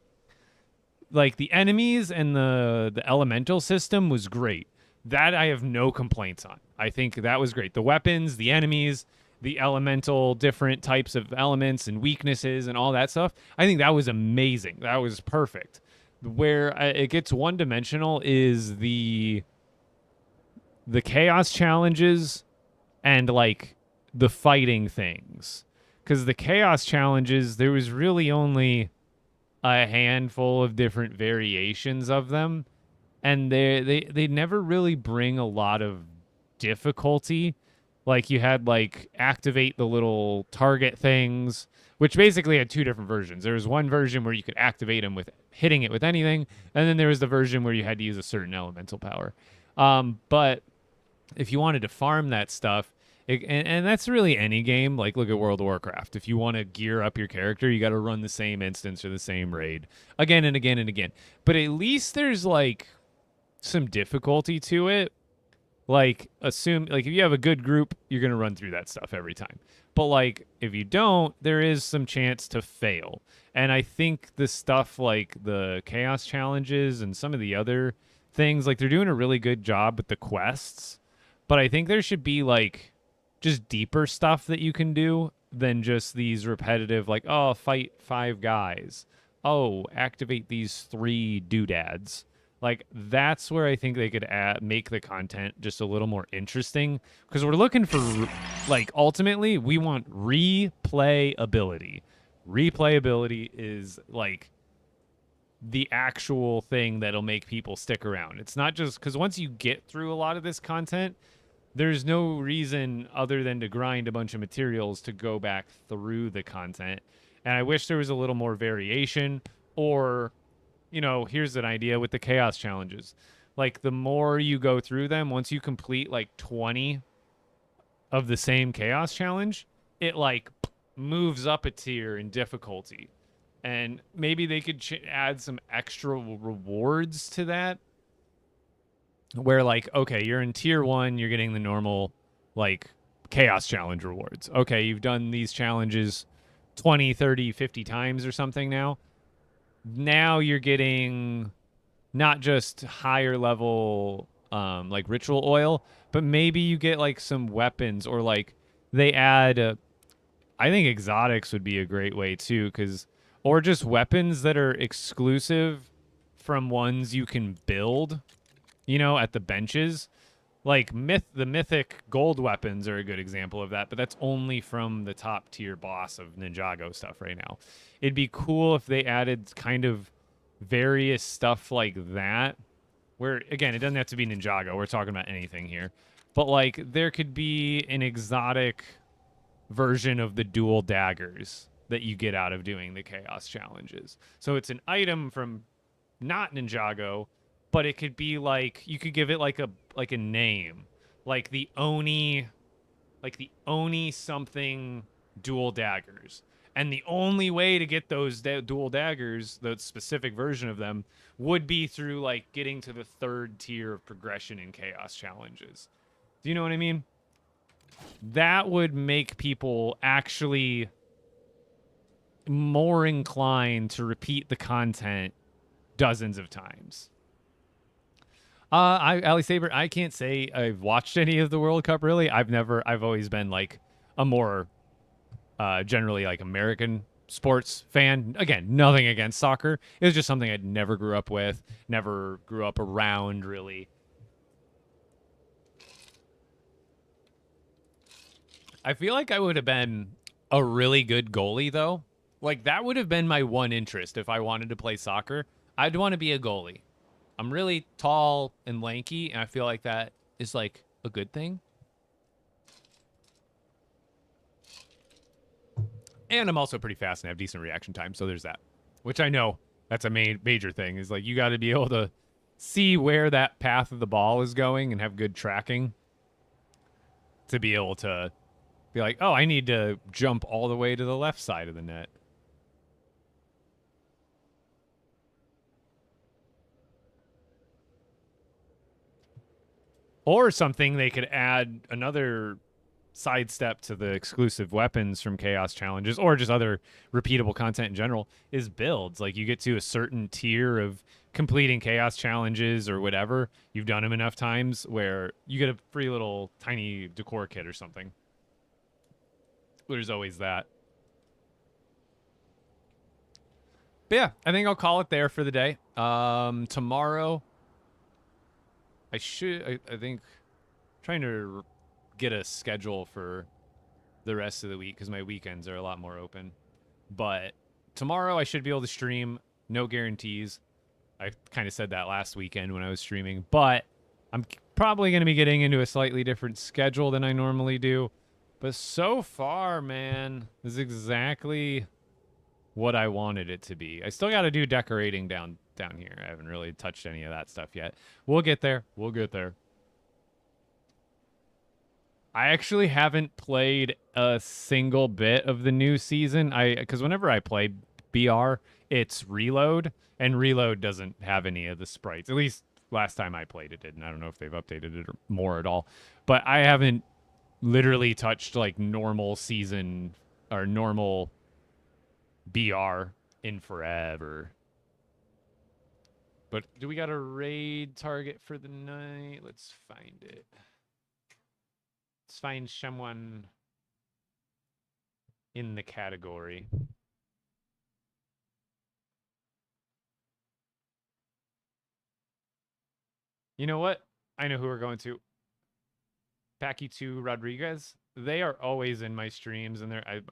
like, the enemies and the elemental system was great. That I have no complaints on. I think that was great. The weapons, the enemies, the elemental different types of elements and weaknesses and all that stuff. I think that was amazing. That was perfect. Where it gets one dimensional is the chaos challenges and like the fighting things. Cuz the chaos challenges there was really only a handful of different variations of them, and they never really bring a lot of difficulty. Like you had like activate the little target things, which basically had two different versions. There was one version where you could activate them with hitting it with anything, and then there was the version where you had to use a certain elemental power. But if you wanted to farm that stuff, and that's really any game. Like look at World of Warcraft. If you want to gear up your character, you got to run the same instance or the same raid again and again and again. But at least there's like some difficulty to it. Like assume like if you have a good group, you're going to run through that stuff every time. But like if you don't, there is some chance to fail. And I think the stuff like the chaos challenges and some of the other things, like they're doing a really good job with the quests. But I think there should be like just deeper stuff that you can do than just these repetitive like, oh, fight 5 guys. Oh, activate these 3 doodads. Like that's where I think they could make the content just a little more interesting, because we're looking for like ultimately we want replayability. Replayability is like the actual thing that'll make people stick around. It's not just because once you get through a lot of this content, there's no reason other than to grind a bunch of materials to go back through the content. And I wish there was a little more variation, or you know, here's an idea with the chaos challenges. Like the more you go through them, once you complete like 20 of the same chaos challenge, it like moves up a tier in difficulty. And maybe they could add some extra rewards to that, where like, okay, you're in tier 1, you're getting the normal like chaos challenge rewards. Okay, you've done these challenges 20, 30, 50 times or something now. Now you're getting not just higher level like ritual oil, but maybe you get like some weapons, or like they add I think exotics would be a great way too, cuz or just weapons that are exclusive from ones you can build, you know, at the benches. Like the mythic gold weapons are a good example of that, but that's only from the top tier boss of Ninjago stuff right now. It'd be cool if they added kind of various stuff like that, where again, it doesn't have to be Ninjago. We're talking about anything here. But like there could be an exotic version of the dual daggers that you get out of doing the chaos challenges. So it's an item from not Ninjago, but it could be like you could give it like a name, like the Oni something dual daggers. And the only way to get those dual daggers, the specific version of them, would be through like getting to the 3rd tier of progression in chaos challenges. Do you know what I mean? That would make people actually more inclined to repeat the content dozens of times. Ali Saber, I can't say I've watched any of the World Cup really. I've always been like a more generally like American sports fan. Again, nothing against soccer. It was just something I'd never grew up with, never grew up around really. I feel like I would have been a really good goalie though. Like that would have been my one interest if I wanted to play soccer. I'd want to be a goalie. I'm really tall and lanky, and I feel like that is like a good thing. And I'm also pretty fast and have decent reaction time, so there's that. Which I know that's a major thing, is like you got to be able to see where that path of the ball is going and have good tracking to be able to be like, oh, I need to jump all the way to the left side of the net. Or something they could add another sidestep to the exclusive weapons from Chaos challenges or just other repeatable content in general is builds. Like you get to a certain tier of completing Chaos challenges or whatever. You've done them enough times where you get a free little tiny decor kit or something. There's always that. But yeah, I think I'll call it there for the day. Tomorrow, I think, trying to get a schedule for the rest of the week because my weekends are a lot more open. But tomorrow I should be able to stream. No guarantees. I kind of said that last weekend when I was streaming. But I'm probably going to be getting into a slightly different schedule than I normally do. But so far, man, this is exactly what I wanted it to be. I still got to do decorating down here. I haven't really touched any of that stuff yet. We'll get there. We'll get there. I actually haven't played a single bit of the new season. Because whenever I play BR, it's Reload, and Reload doesn't have any of the sprites. At least last time I played it didn't. I don't know if they've updated it more at all. But I haven't literally touched like normal season or normal BR in forever. But do we got a raid target for the night? Let's find it. Let's find someone in the category. You know what? I know who we're going to. Packy2 Rodriguez. They are always in my streams, and they're at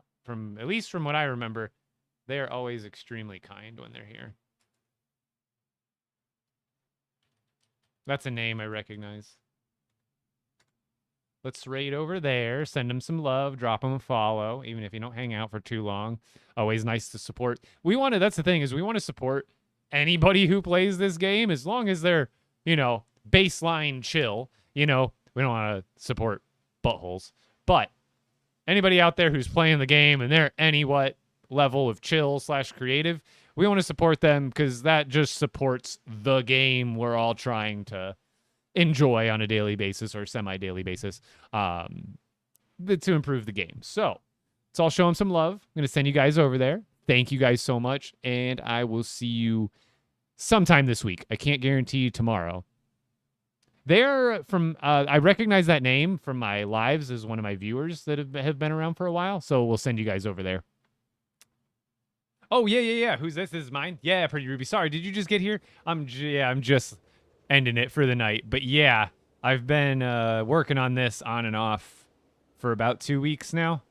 least from what I remember, they are always extremely kind when they're here. That's a name I recognize. Let's raid over there. Send them some love. Drop them a follow, even if you don't hang out for too long. Always nice to support. That's the thing, is we want to support anybody who plays this game as long as they're, baseline chill. We don't want to support buttholes. But anybody out there who's playing the game and they're level of chill/creative, we want to support them because that just supports the game we're all trying to enjoy on a daily basis or semi-daily basis to improve the game. So let's all show them some love. I'm going to send you guys over there. Thank you guys so much, and I will see you sometime this week. I can't guarantee you tomorrow. They're from, I recognize that name from my lives as one of my viewers that have been around for a while, so we'll send you guys over there. Oh, yeah. Who's this? This is mine? Yeah, Pretty Ruby. Sorry, did you just get here? I'm just ending it for the night. But yeah, I've been working on this on and off for about 2 weeks now.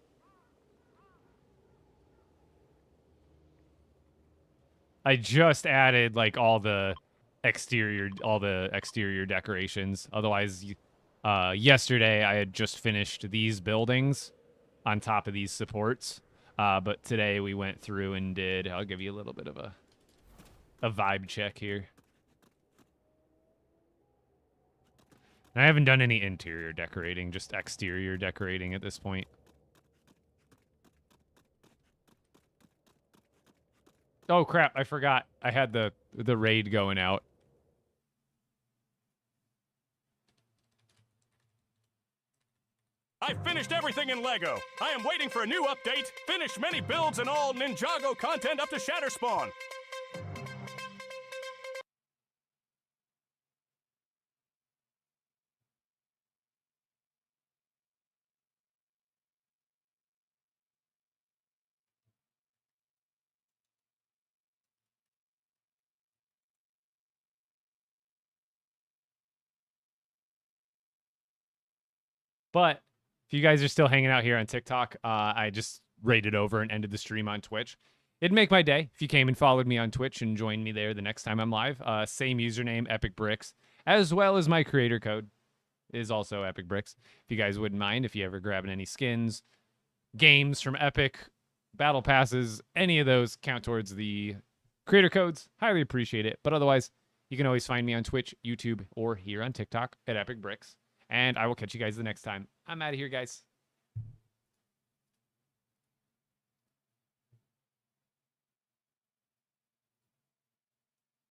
I just added like all the exterior decorations. Otherwise, yesterday I had just finished these buildings on top of these supports. But today we went through and I'll give you a little bit of a vibe check here. And I haven't done any interior decorating, just exterior decorating at this point. Oh crap, I forgot. I had the raid going out. I finished everything in LEGO. I am waiting for a new update. Finished many builds and all Ninjago content up to Shatter Spawn. But if you guys are still hanging out here on TikTok, I just raided over and ended the stream on Twitch. It'd make my day if you came and followed me on Twitch and joined me there the next time I'm live. Same username, Epic Bricks, as well as my creator code is also Epic Bricks. If you guys wouldn't mind, if you ever grabbing any skins, games from Epic, battle passes, any of those count towards the creator codes. Highly appreciate it. But otherwise, you can always find me on Twitch, YouTube, or here on TikTok at Epic Bricks. And I will catch you guys the next time. I'm out of here, guys.